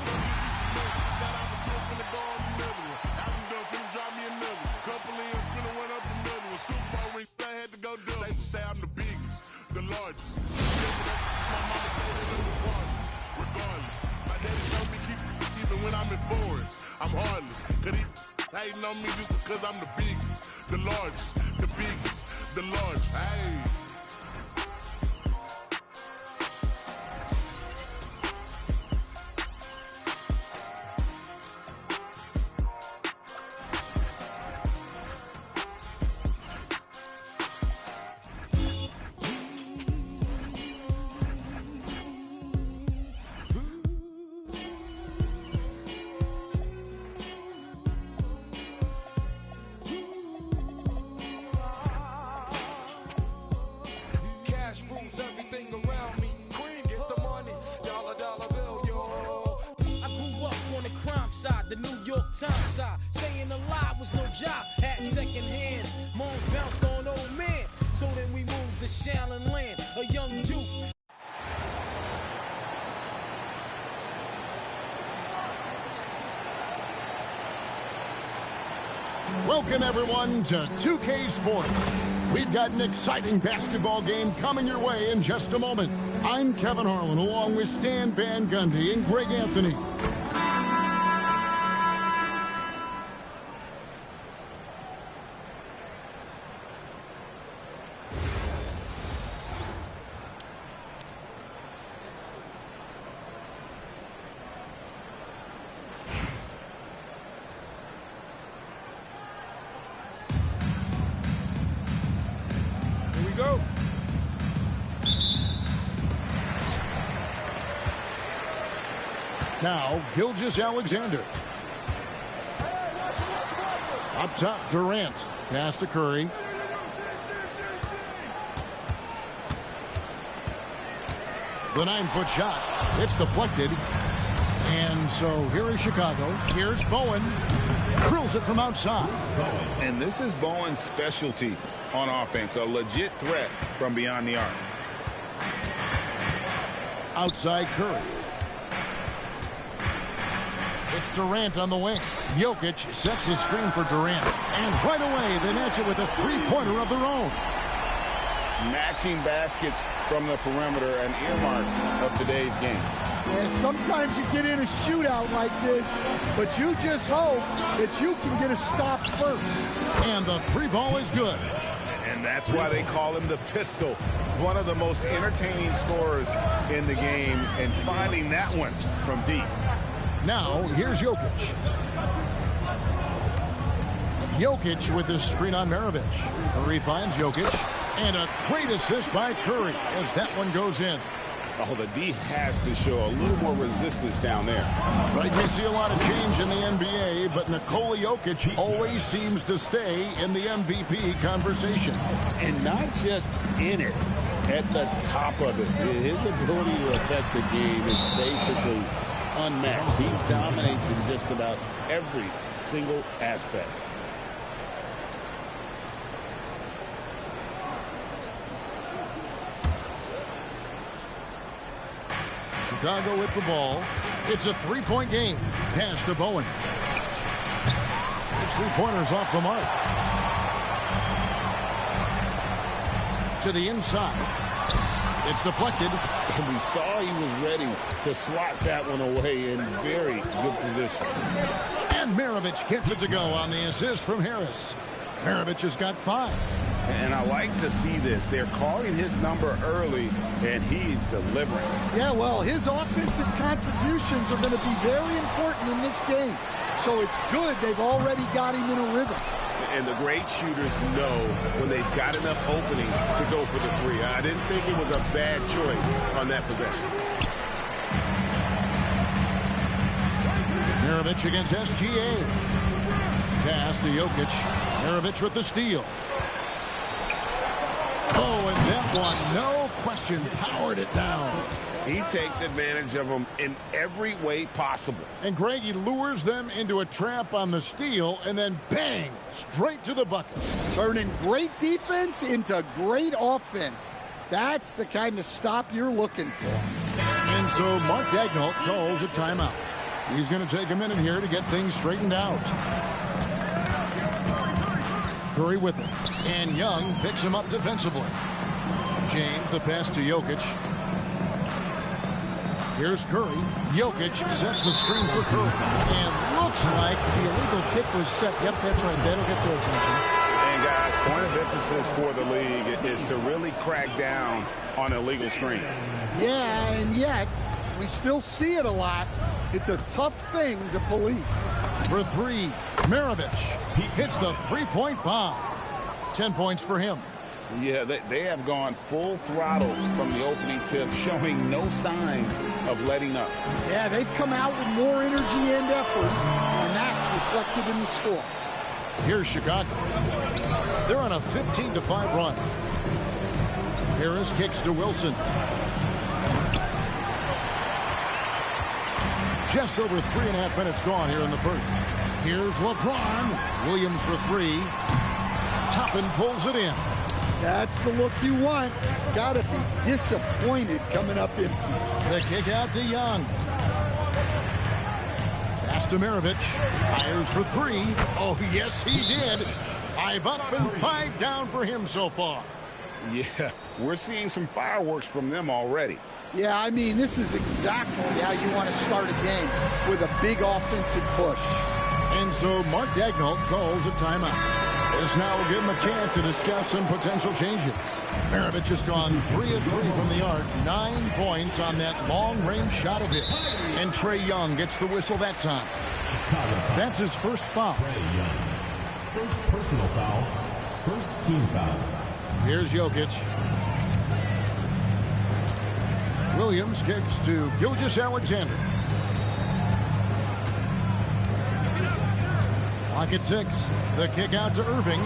F: Got opportunity finna go on another one. Album done finna drop me another one. Couple of M's finna run up another one. Super Bowl ring, I had to go double. Safe to say I'm the biggest, the largest. My mama stayed in them apartments. Regardless, my daddy told me keep it even when I'm in foreigns. I'm heartless. Cause he
J: Hating on me just because I'm the biggest, the largest, the biggest, the largest. Hey.
K: The New York Times side, staying alive was no job, had second hands. Moms bounced on old men, so then we moved to Shaolin Land, a young youth.
B: Welcome everyone to 2K Sports. We've got an exciting basketball game coming your way in just a moment. I'm Kevin Harlan along with Stan Van Gundy and Greg Anthony.
L: Go.
B: Now, Gilgeous-Alexander. Up top, Durant. Pass to Curry. The 9-foot shot. It's deflected. And so here is Chicago. Here's Bowen. Drills it from outside.
D: And this is Bowen's specialty on offense, a legit threat from beyond the arc.
B: Outside Curry. It's Durant on the wing. Jokic sets the screen for Durant. And right away, they match it with a three-pointer of their own.
D: Matching baskets from the perimeter, an earmark of today's game.
E: Yeah, sometimes you get in a shootout like this, but you just hope that you can get a stop first.
B: And the three ball is good.
D: And that's why they call him the pistol. One of the most entertaining scorers in the game, and finding that one from deep.
B: Now, here's Jokic. Jokic with this screen on Maravich. Curry finds Jokic. And a great assist by Curry as that one goes in.
D: Oh, the D has to show a little more resistance down there.
B: Right, we see a lot of change in the NBA, but Nikola Jokic always seems to stay in the MVP conversation.
D: And not just in it, at the top of it. His ability to affect the game is basically unmatched. He dominates in just about every single aspect.
B: Chicago with the ball. It's a three-point game. Pass to Bowen. His three-pointer's off the mark. To the inside. It's deflected.
D: And we saw he was ready to slot that one away in very good position.
B: And Maravich gets it to go on the assist from Harris. Maravich has got 5.
D: And I like to see this. They're calling his number early, and he's delivering.
E: Yeah, well, his offensive contributions are going to be very important in this game. So it's good they've already got him in a rhythm.
G: And the great shooters know when they've got enough opening to go for the three. I didn't think it was a bad choice on that possession.
B: Maravich against SGA. Pass to Jokic. Maravich with the steal. Oh, and that one, no question, powered it down.
G: He takes advantage of them in every way possible.
B: And Greg, he lures them into a trap on the steal, and then bang, straight to the bucket.
E: Turning great defense into great offense. That's the kind of stop you're looking for.
B: And so Mark Daigneault calls a timeout. He's going to take a minute here to get things straightened out. Curry with it. And Young picks him up defensively. James, the pass to Jokic. Here's Curry. Jokic sets the screen for Curry. And looks like the illegal kick was set. Yep, that's right. That'll get their attention.
D: And guys, point of emphasis for the league is to really crack down on illegal screens.
E: Yeah, and yet we still see it a lot. It's a tough thing to police.
B: For three, Maravich. He hits the three-point bomb. 10 points for him.
D: Yeah, they have gone full throttle from the opening tip, showing no signs of letting up.
E: Yeah, they've come out with more energy and effort, and that's reflected in the score.
B: Here's Chicago. They're on a 15-5 run. Harris kicks to Wilson. Just over 3.5 minutes gone here in the first. Here's LeBron. Williams for three. Toppin pulls it in.
E: That's the look you want. Gotta be disappointed coming up empty.
B: The kick out to Young. Pass to Maravich. Fires for three. Oh, yes, he did. 5 up and 5 down for him so far.
D: Yeah, we're seeing some fireworks from them already.
E: Yeah, I mean, this is exactly how you want to start a game, with a big offensive push.
B: And so Mark Daigneault calls a timeout. This now will give him a chance to discuss some potential changes. Maravich has gone 3 of 3 from the arc, 9 points on that long-range shot of his. And Trae Young gets the whistle that time. That's his first foul.
C: First personal foul. First team foul.
B: Here's Jokic. Williams kicks to Gilgeous-Alexander. Clock at 6. The kick out to Irving.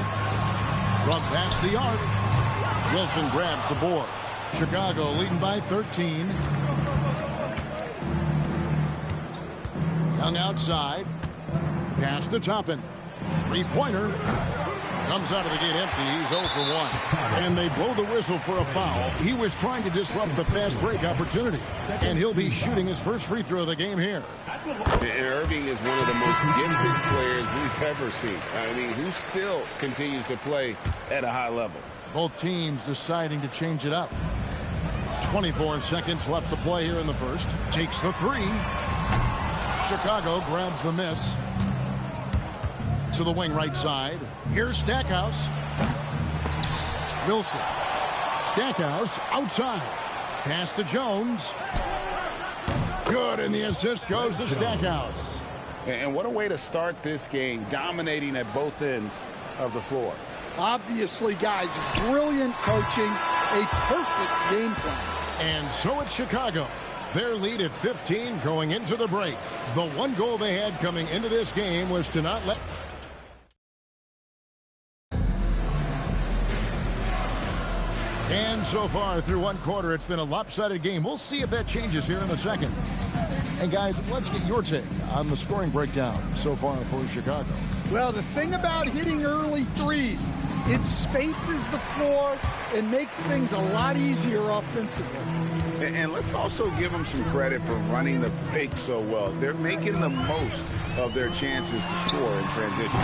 B: From past the arc. Wilson grabs the board. Chicago leading by 13. Young outside. Pass to Toppin. Three-pointer. Comes out of the gate empty. He's 0 for 1. And they blow the whistle for a foul. He was trying to disrupt the fast break opportunity. And he'll be shooting his first free throw of the game here.
D: Irving is one of the most gifted players we've ever seen. I mean, who still continues to play at a high level.
B: Both teams deciding to change it up. 24 seconds left to play here in the first. Takes the three. Chicago grabs the miss. To the wing right side. Here's Stackhouse. Wilson. Stackhouse outside. Pass to Jones. Good, and the assist goes to Stackhouse.
D: And what a way to start this game, dominating at both ends of the floor.
E: Obviously, guys, brilliant coaching, a perfect game plan.
B: And so it's Chicago. Their lead at 15 going into the break. The one goal they had coming into this game was to not let... And so far through one quarter, it's been a lopsided game. We'll see if that changes here in a second. And guys, let's get your take on the scoring breakdown so far for Chicago.
E: Well, the thing about hitting early threes, it spaces the floor and makes things a lot easier offensively.
D: And let's also give them some credit for running the break so well. They're making the most of their chances to score in transition.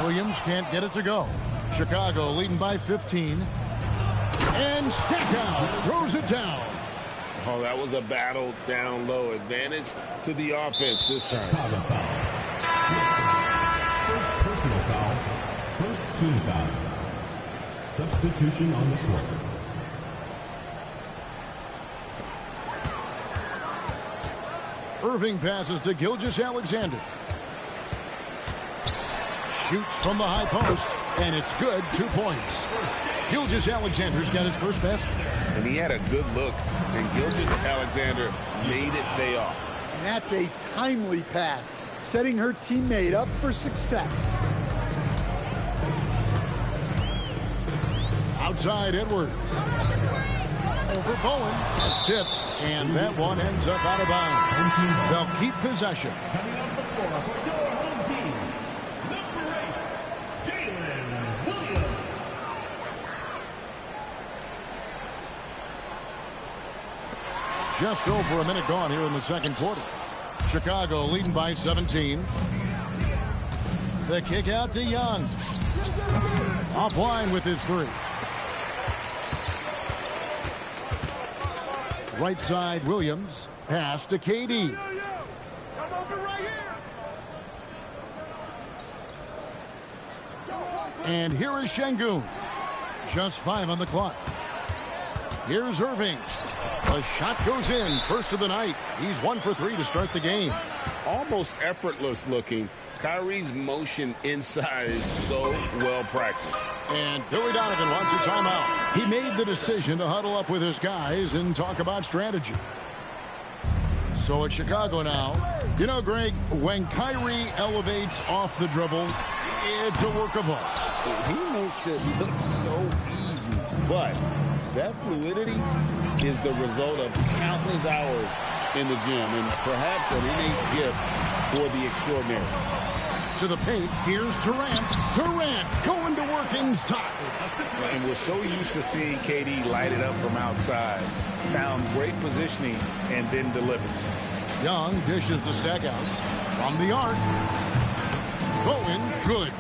B: Williams can't get it to go. Chicago leading by 15. And Stackhouse throws it down.
I: Oh, that was a battle down low. Advantage to the offense this time.
C: First personal foul. First team foul. Substitution on the court.
B: Irving passes to Gilgeous-Alexander. Shoots from the high post, and it's good. 2 points. Gilgeous-Alexander's got his first basket.
D: And he had a good look, and Gilgeous-Alexander made it pay off.
E: And that's a timely pass, setting her teammate up for success.
B: Outside Edwards. Over Bowen. It's tipped, and that one ends up out of bounds. They'll keep possession.
C: Coming off the floor for your home team, number 8, Jalen Williams.
B: Just over a minute gone here in the second quarter. Chicago leading by 17. The kick out to Young. Offline with his three. Right side, Williams. Pass to KD. And here is Şengün. Just 5 on the clock. Here's Irving. The shot goes in. First of the night. He's 1 for 3 to start the game.
I: Almost effortless looking. Kyrie's motion inside is so well practiced.
B: And Billy Donovan wants a timeout. He made the decision to huddle up with his guys and talk about strategy. So it's Chicago now. You know, Greg, when Kyrie elevates off the dribble, it's a work of art.
I: He makes it look so easy, but that fluidity is the result of countless hours in the gym and perhaps an innate gift for the extraordinary.
B: To the paint, here's Durant. Durant going to work inside.
I: And we're so used to seeing KD light it up from outside. Found great positioning and then delivers.
B: Young dishes to Stackhouse from the arc. Bowen, good.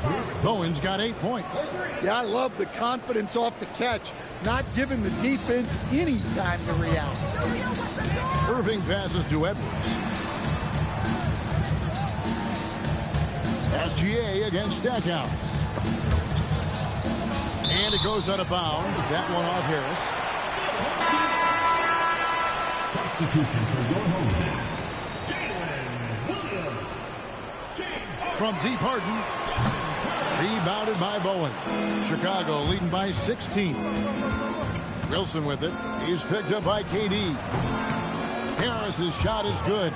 B: Bowen's got 8 points.
E: Yeah, I love the confidence off the catch, not giving the defense any time to react.
B: Irving passes to Edwards. SGA against Stackhouse. And it goes out of bounds. That one off Harris.
C: Substitution for your home.
B: From deep Harden. Rebounded by Bowen. Chicago leading by 16. Wilson with it. He's picked up by KD. Harris's shot is good.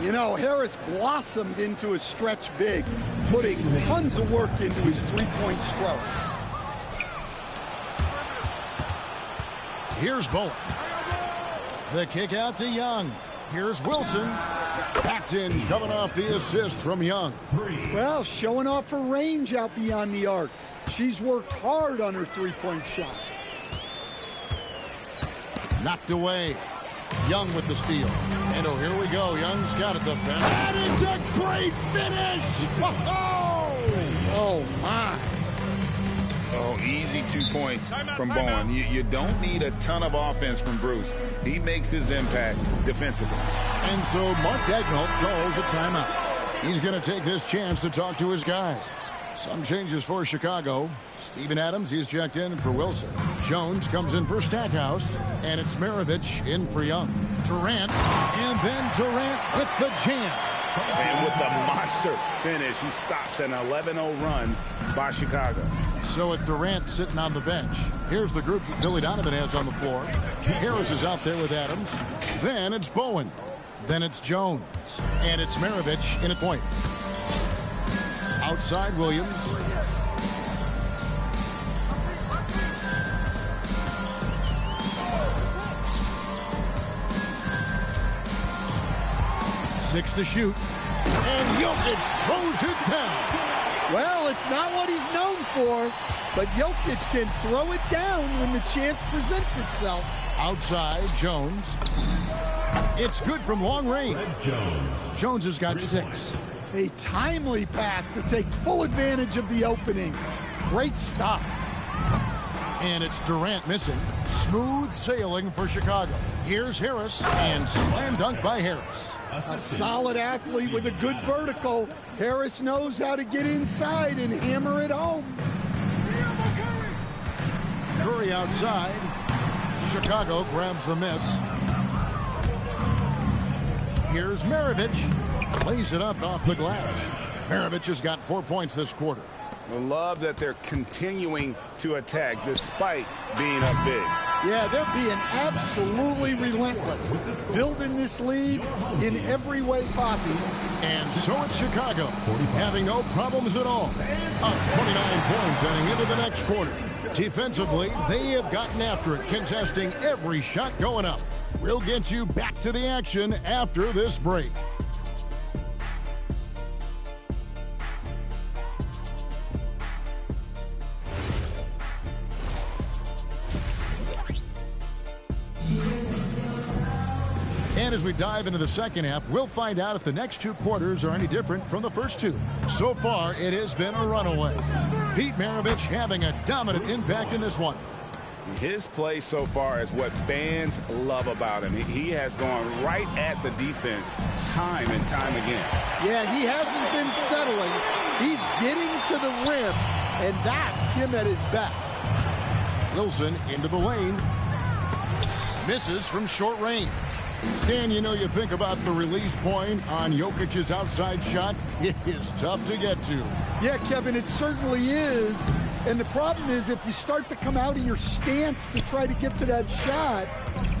E: You know, Harris blossomed into a stretch big, putting tons of work into his three-point stroke.
B: Here's Bowen. The kick out to Young. Here's Wilson. Paxton coming off the assist from Young.
E: Well, showing off her range out beyond the arc. She's worked hard on her three-point shot.
B: Knocked away. Young with the steal. And oh, here we go. Young's got it defended. And it's a great finish!
E: Oh, my.
I: Oh, easy 2 points from Bowen. You don't need a ton of offense from Bruce. He makes his impact defensively.
B: And so Mark Daigneault calls a timeout. He's going to take this chance to talk to his guys. Some changes for Chicago. Steven Adams, he's checked in for Wilson. Jones comes in for Stackhouse. And it's Maravich in for Young. Durant, and then Durant with the jam.
I: And with the monster finish, he stops an 11-0 run by Chicago.
B: So with Durant sitting on the bench, here's the group that Billy Donovan has on the floor. Harris is out there with Adams. Then it's Bowen. Then it's Jones. And it's Maravich in a point. Outside Williams. Six to shoot. And Jokic throws it down.
E: Well, it's not what he's known for, but Jokic can throw it down when the chance presents itself.
B: Outside, Jones. It's good from long range. Jones has got 6.
E: A timely pass to take full advantage of the opening. Great stop.
B: And it's Durant missing. Smooth sailing for Chicago. Here's Harris, and slam dunk by Harris.
E: A solid athlete with a good vertical. Harris knows how to get inside and hammer it home.
B: Curry outside. Chicago grabs the miss. Here's Maravich. Lays it up off the glass. Maravich has got 4 points this quarter.
I: I love that they're continuing to attack despite being up big.
E: Yeah, they're being absolutely relentless. Building this lead in every way possible.
B: And so it's Chicago, having no problems at all. Up 29 points heading into the next quarter. Defensively, they have gotten after it, contesting every shot going up. We'll get you back to the action after this break. And as we dive into the second half, we'll find out if the next 2 quarters are any different from the first 2. So far, it has been a runaway. Pete Maravich having a dominant impact in this one.
D: His play so far is what fans love about him. He has gone right at the defense time and time again.
E: Yeah, he hasn't been settling. He's getting to the rim, and that's him at his best.
B: Wilson into the lane. Misses from short range. Stan, you know, you think about the release point on Jokic's outside shot. It is tough to get to.
E: Yeah, Kevin, it certainly is. And the problem is if you start to come out of your stance to try to get to that shot,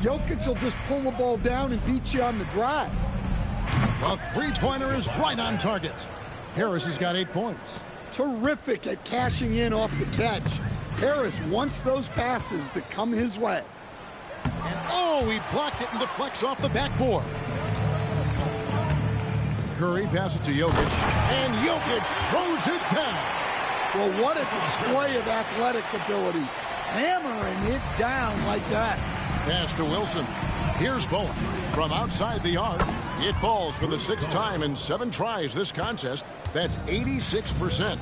E: Jokic will just pull the ball down and beat you on the drive.
B: The three-pointer is right on target. Harris has got 8 points.
E: Terrific at cashing in off the catch. Harris wants those passes to come his way.
B: And oh, he blocked it and deflects off the backboard. Curry passes to Jokic, and Jokic throws it down.
E: Well, what a display of athletic ability. Hammering it down like that.
B: Pass to Wilson. Here's Bowen. From outside the arc, it falls for the 6th time in 7 tries this contest. That's 86%.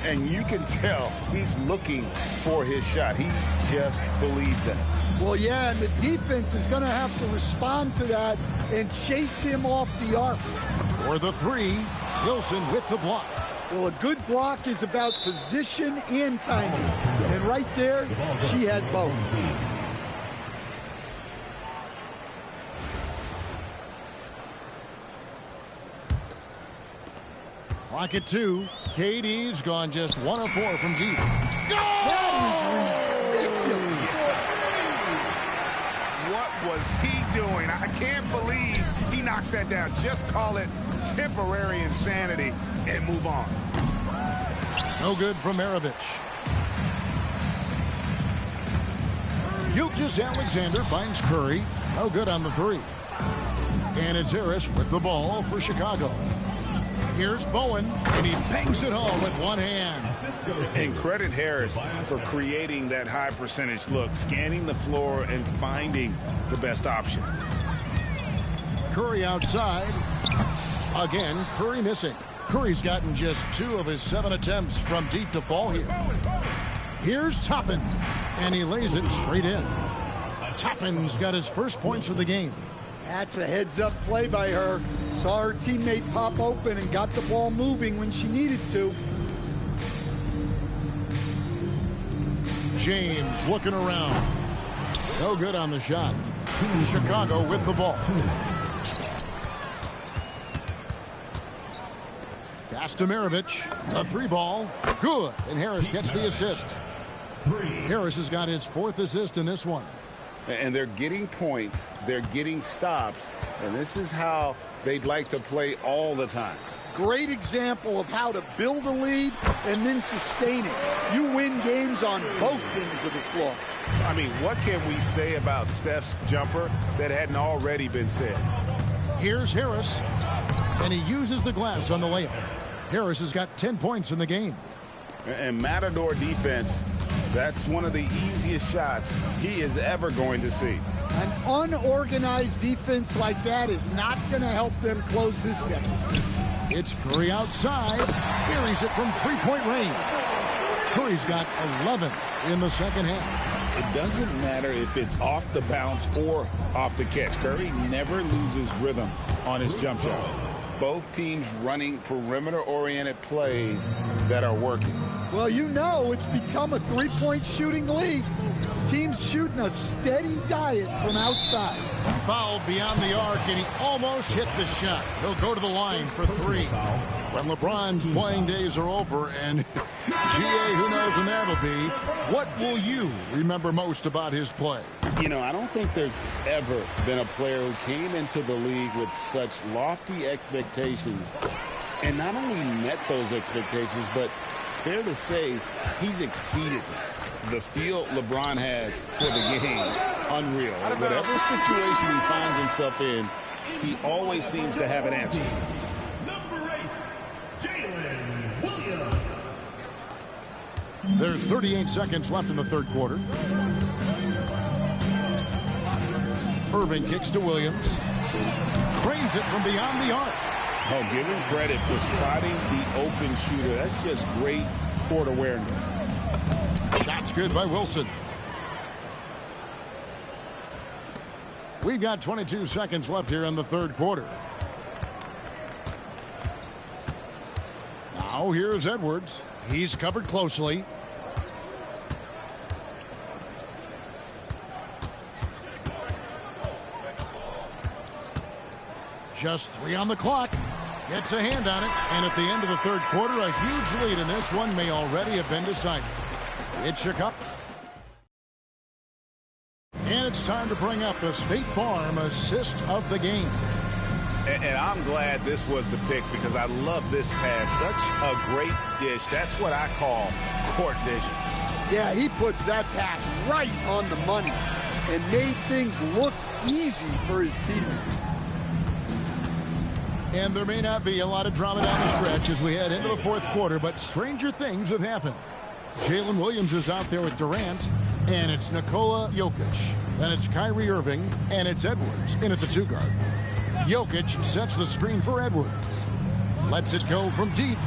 D: And you can tell he's looking for his shot. He just believes in it.
E: Well, yeah, and the defense is going to have to respond to that and chase him off the arc.
B: For the 3, Wilson with the block.
E: Well, a good block is about position and timing. And right there, she had both.
B: Clock at 2. KD's gone just 1 of 4 from deep.
E: That is ridiculous.
D: What was he doing? I can't believe he knocks that down. Just call it temporary insanity and move on.
B: No good from Maravich. Gilgeous-Alexander finds Curry. No good on the 3. And it's Harris with the ball for Chicago. Here's Bowen, and he bangs it home with one hand.
D: And credit Harris for creating that high percentage look, scanning the floor and finding the best option.
B: Curry outside. Again, Curry missing. Curry's gotten just 2 of his 7 attempts from deep to fall here. Here's Toppin, and he lays it straight in. Toppin's got his first points of the game.
E: That's a heads-up play by her. Saw her teammate pop open and got the ball moving when she needed to.
B: James looking around. No good on the shot. Chicago with the ball. Pass to Maravich. A 3 ball. Good. And Harris gets the assist. Harris has got his 4th assist in this one.
D: And they're getting points, they're getting stops, and this is how they'd like to play all the time.
E: Great example of how to build a lead and then sustain it. You win games on both ends of the floor.
D: I mean, what can we say about Steph's jumper that hadn't already been said?
B: Here's Harris, and he uses the glass on the layup. Harris has got 10 points in the game.
D: And Matador defense, that's one of the easiest shots he is ever going to see.
E: An unorganized defense like that is not going to help them close this deficit.
B: It's Curry outside. Buries it from 3-point range. Curry's got 11 in the second half.
D: It doesn't matter if it's off the bounce or off the catch. Curry never loses rhythm on his jump shot. Both teams running perimeter-oriented plays that are working.
E: Well, you know it's become a 3-point shooting league. Teams shooting a steady diet from outside.
B: Fouled beyond the arc, and he almost hit the shot. He'll go to the line for 3. When LeBron's playing days are over, and GA, who knows when that'll be, what will you remember most about his play?
D: You know, I don't think there's ever been a player who came into the league with such lofty expectations and not only met those expectations, but fair to say he's exceeded them. The feel LeBron has for the game, unreal. Whatever situation he finds himself in, he always seems to have an answer.
C: Number 8, Jalen Williams.
B: There's 38 seconds left in the third quarter. Irving kicks to Williams. Cranes it from beyond the arc.
D: Oh, give him credit for spotting the open shooter. That's just great court awareness.
B: Shot's good by Wilson. We've got 22 seconds left here in the third quarter. Now here's Edwards. He's covered closely. Just 3 on the clock. Gets a hand on it. And at the end of the third quarter, a huge lead in this one may already have been decided. It's Chicago. And it's time to bring up the State Farm assist of the game.
G: And I'm glad this was the pick because I love this pass. Such a great dish. That's what I call court vision.
E: Yeah, he puts that pass right on the money and made things look easy for his teammate.
B: And there may not be a lot of drama down the stretch as we head into the fourth quarter, but stranger things have happened. Jalen Williams is out there with Durant, and it's Nikola Jokic. Then it's Kyrie Irving, and it's Edwards in at the 2-guard. Jokic sets the screen for Edwards. Lets it go from deep.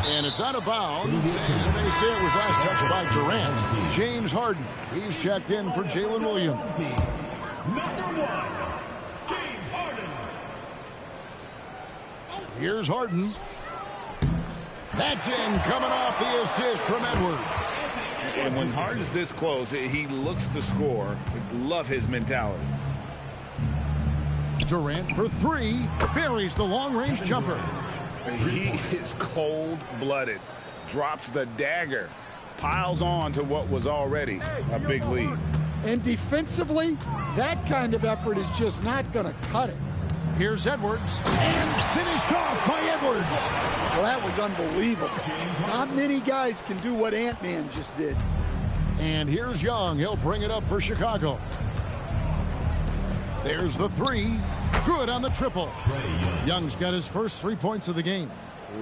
B: And it's out of bounds, and they say it was last touched by Durant. James Harden, he's checked in for Jalen Williams.
C: Number 1.
B: Here's Harden. That's in, coming off the assist from Edwards.
G: And when Harden's this close, he looks to score. Love his mentality.
B: Durant for 3. Buries the long-range jumper.
G: He is cold-blooded. Drops the dagger. Piles on to what was already a big lead.
E: And defensively, that kind of effort is just not going to cut it.
B: Here's Edwards, and finished off by Edwards.
E: Well, that was unbelievable. Not many guys can do what Ant-Man just did.
B: And here's Young. He'll bring it up for Chicago. There's the 3. Good on the triple. Young's got his first 3 points of the game.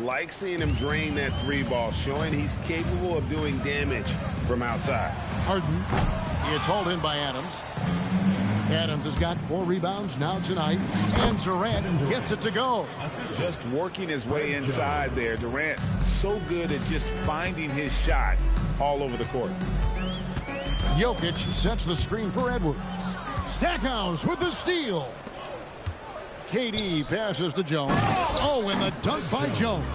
G: Like seeing him drain that 3 ball, showing he's capable of doing damage from outside.
B: Harden, it's hauled in by Adams. Adams has got 4 rebounds now tonight, and Durant gets it to go.
G: Just working his way inside there. Durant so good at just finding his shot all over the court.
B: Jokic sets the screen for Edwards. Stackhouse with the steal. KD passes to Jones. Oh, and the dunk by Jones.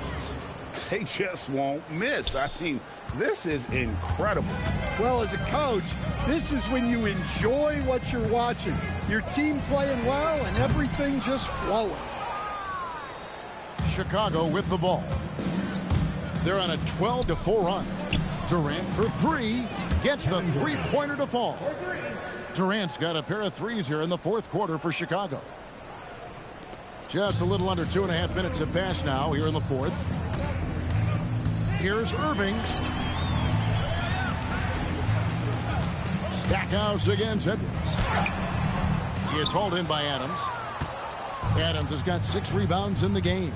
G: They just won't miss. I mean, this is incredible.
E: Well, as a coach, this is when you enjoy what you're watching. Your team playing well and everything just flowing.
B: Chicago with the ball. They're on a 12-4 run. Durant for 3. Gets the 3-pointer to fall. Durant's got a pair of 3s here in the fourth quarter for Chicago. Just a little under 2.5 minutes have passed now here in the fourth. Here's Irving. Stackhouse against Edwards. It's hauled in by Adams. Adams has got 6 rebounds in the game.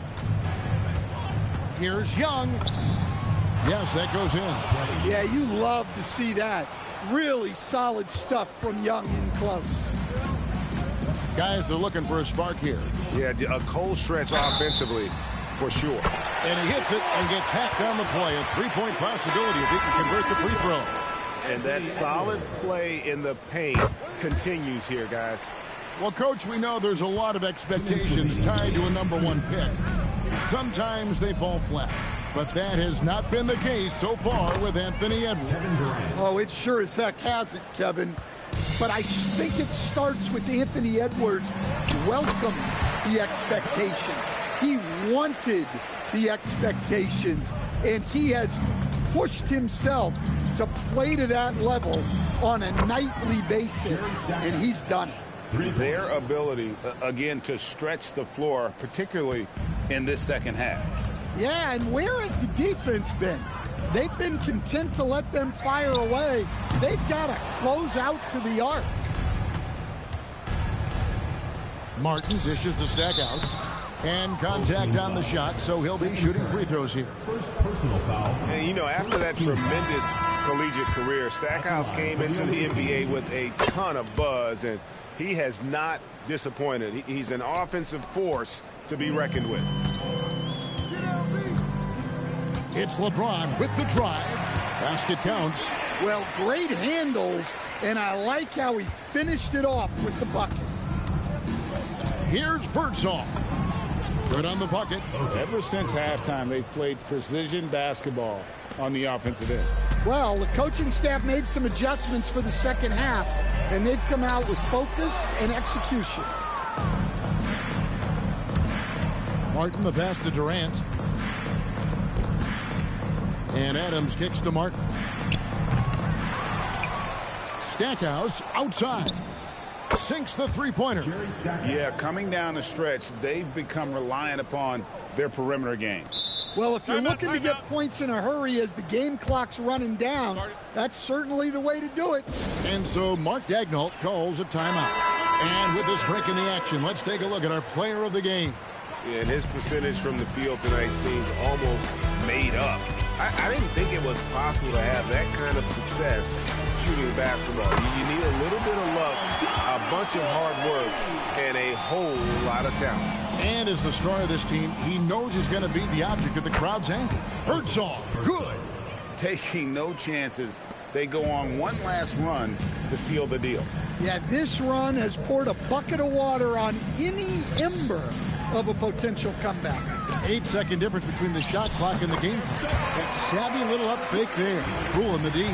B: Here's Young. Yes, that goes in.
E: Yeah, you love to see that. Really solid stuff from Young in close.
B: Guys are looking for a spark here.
G: Yeah, a cold stretch offensively, for sure.
B: And he hits it and gets hacked on the play. A 3-point possibility if he can convert the free throw.
G: And that solid play in the paint continues here, guys.
B: Well, Coach, we know there's a lot of expectations tied to a #1 pick. Sometimes they fall flat. But that has not been the case so far with Anthony Edwards.
E: Oh, it sure as heck hasn't, Kevin. But I think it starts with Anthony Edwards welcoming the expectations. He wanted the expectations, and he has pushed himself to play to that level on a nightly basis, and he's done it.
G: Their ability, again, to stretch the floor, particularly in this second half.
E: Yeah, and where has the defense been? They've been content to let them fire away. They've got to close out to the arc.
B: Martin dishes to Stackhouse. And contact on the shot, so he'll be shooting free throws here.
C: First personal foul.
G: And, you know, after that tremendous collegiate career, Stackhouse came into the NBA with a ton of buzz, and he has not disappointed. He's an offensive force to be reckoned with.
B: It's LeBron with the drive. Basket counts.
E: Well, great handles, and I like how he finished it off with the bucket.
B: Here's Birdsall. Good on the bucket.
I: Ever since halftime, they've played precision basketball on the offensive end.
E: Well, the coaching staff made some adjustments for the second half, and they've come out with focus and execution.
B: Martin the pass to Durant. And Adams kicks to Martin. Stackhouse outside. Sinks the three-pointer.
I: Yeah, coming down the stretch, they've become reliant upon their perimeter game.
E: Well, if you're looking to get points in a hurry as the game clock's running down, that's certainly the way to do it.
B: And so Mark Daignault calls a timeout. And with this break in the action, let's take a look at our player of the game.
G: Yeah, and his percentage from the field tonight seems almost made up. I didn't think it was possible to have that kind of success shooting basketball. You need a little bit of luck, a bunch of hard work, and a whole lot of talent.
B: And as the star of this team, he knows he's going to be the object of the crowd's anger. Birdsall, good.
I: Taking no chances. They go on one last run to seal the deal.
E: Yeah, this run has poured a bucket of water on any ember of a potential comeback.
B: 8-second difference between the shot clock and the game. That savvy little up fake there, fooling the D.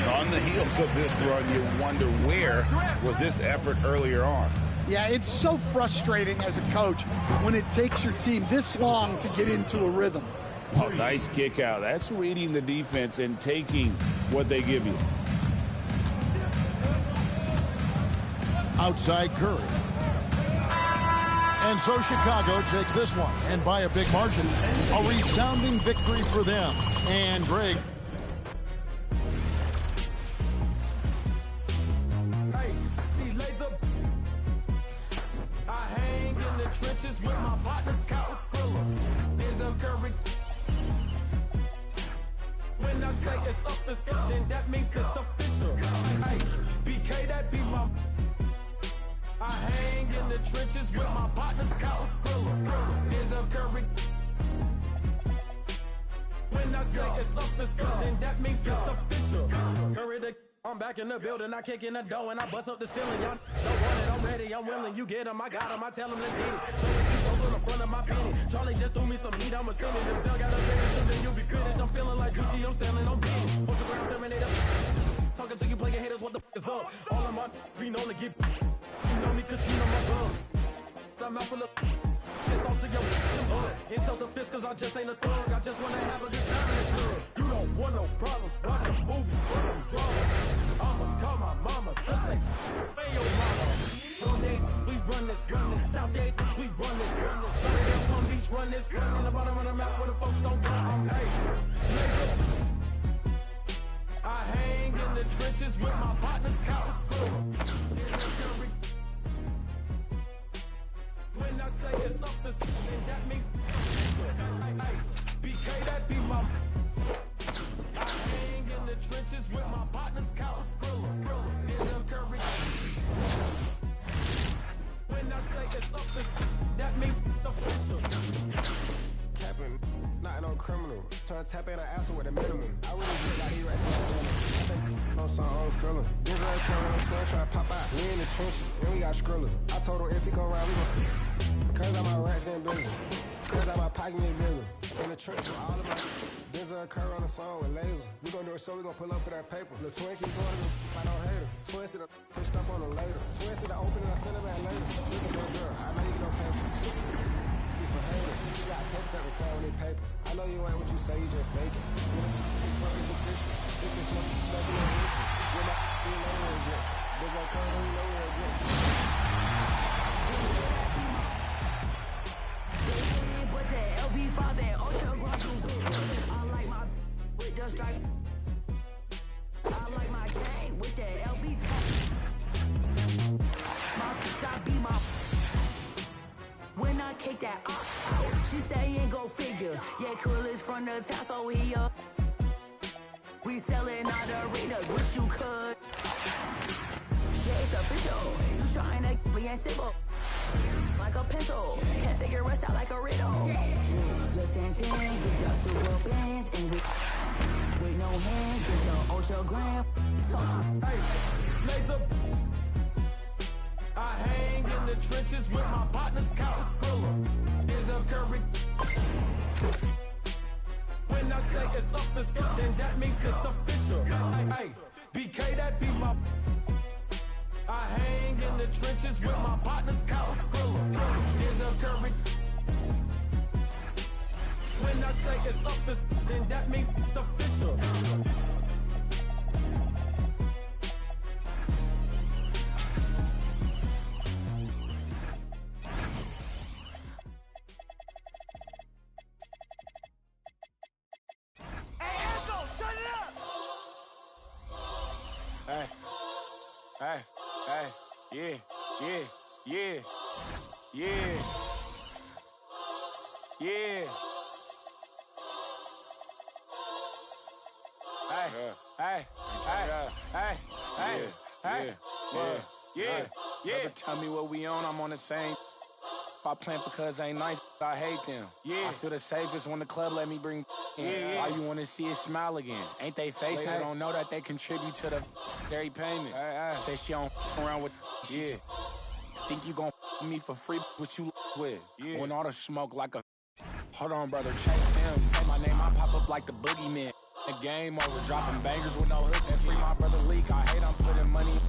I: On the heels of this run, you wonder where was this effort earlier on.
E: Yeah, it's so frustrating as a coach when it takes your team this long to get into a rhythm.
I: Oh, nice kick out. That's reading the defense and taking what they give you.
B: Outside Curry. And so Chicago takes this one, and by a big margin, a resounding victory for them. And Greg.
H: Hey, see laser. I hang in the trenches with my partners, Kyle Skrilla. There's a Curry. When I say it's up, it's up, then that means it's official. Hey, BK, that be my. I hang in the trenches with my partners, Kyle Skrilla. There's a Curry. When I say it's up, it's up, then that means it's official. Curry the. I'm back in the building, I kick in the door and I bust up the ceiling. Y'all don't want it, I'm ready, I'm willing. You get him, I got him, I tell him let's get it. Those on the front of my penny. Charlie just threw me some heat, I'm a sinner. Them cell got a finish, and then you'll be finished. I'm feeling like Gucci, I'm standing on beat. Watch your ground, Terminator. Talking to you player haters, what the f is up? All of my be known to get. You know me cause you know my blood. I'm out for the. It's all to your insult the fist cause I just ain't a thug. I just wanna have a good time in this club. You don't want no problems, watch a movie, watch some drama. I'ma call my mama to say, hey yo mama. Sunday, we run this, South Day, we run this, Sunday, Palm Beach, run this, in the bottom of the map where the folks don't go from, hey, I hang in the trenches with my partners, Kyle Skrilla. When I say it's up, it's and that means hey, BK, that be my. I hang in the trenches with my partners, Kyle Skrilla. There's a Curry. When I say it's up, it's that means official.
M: Capping, not no criminal. Trying to tap in an asshole with a minimum. I really feel like he right now. No song, I don't feel him. This right coming, I'm still trying to pop out. We in the trenches, and we got Skrilla. I told him if he come around, we gon' cause I'm my racks getting bigger. Cause I'm my pocket getting bigger. In the trench with all of my there's a curve on the song with laser. We gon' do a show, we gon' pull up for that paper. The twin keep going to I don't hate her. Twins to the pushed up on them later. Twins to the opening, I send it back later. You can go girl, I know you don't paper. You some hater. You got paper when they paper. I know you ain't what you say, you just fake it. You know, it's fucking official. It's just nothing no issue. You're not, you know where it gets. There's a curve, you know where it gets.
N: Put the LV5 and Ultra Guadalupe. I like my with the stripes. I like my gang with the LV pack. I be my. When I kick that out, she say ain't go figure. Yeah, Krill is from the town, so he up. We selling out the arenas, wish you could. Yeah, it's official. You trying to be in civil. Like a pencil, can't figure us out like a riddle. Listen, get your super bands and we With no hand, just the ultra gram.
H: Hey, laser. I hang in the trenches with my partners, Count Skrilla. There's a curry. When I say it's up, it's up, then that means it's official. Hey, BK, that be my. I hang in the trenches with my partners, Count Skrilla. There's a curry. When I say it's up, it's up, then that means it's official. Hey, tell me what we on, I'm on the same. If I plan for cuz ain't nice, I hate them. I feel the safest when the club let me bring in. Why you wanna see it smile again? Ain't they face? They don't know that they contribute to the dairy payment. Say she don't around with shit. Think you gon' me for free, what you with? When all the smoke like a. Hold on, brother, chase him. Say my name, I pop up like the boogeyman. The game over, dropping bangers with no hooks. And free my brother Leak. I hate I'm putting money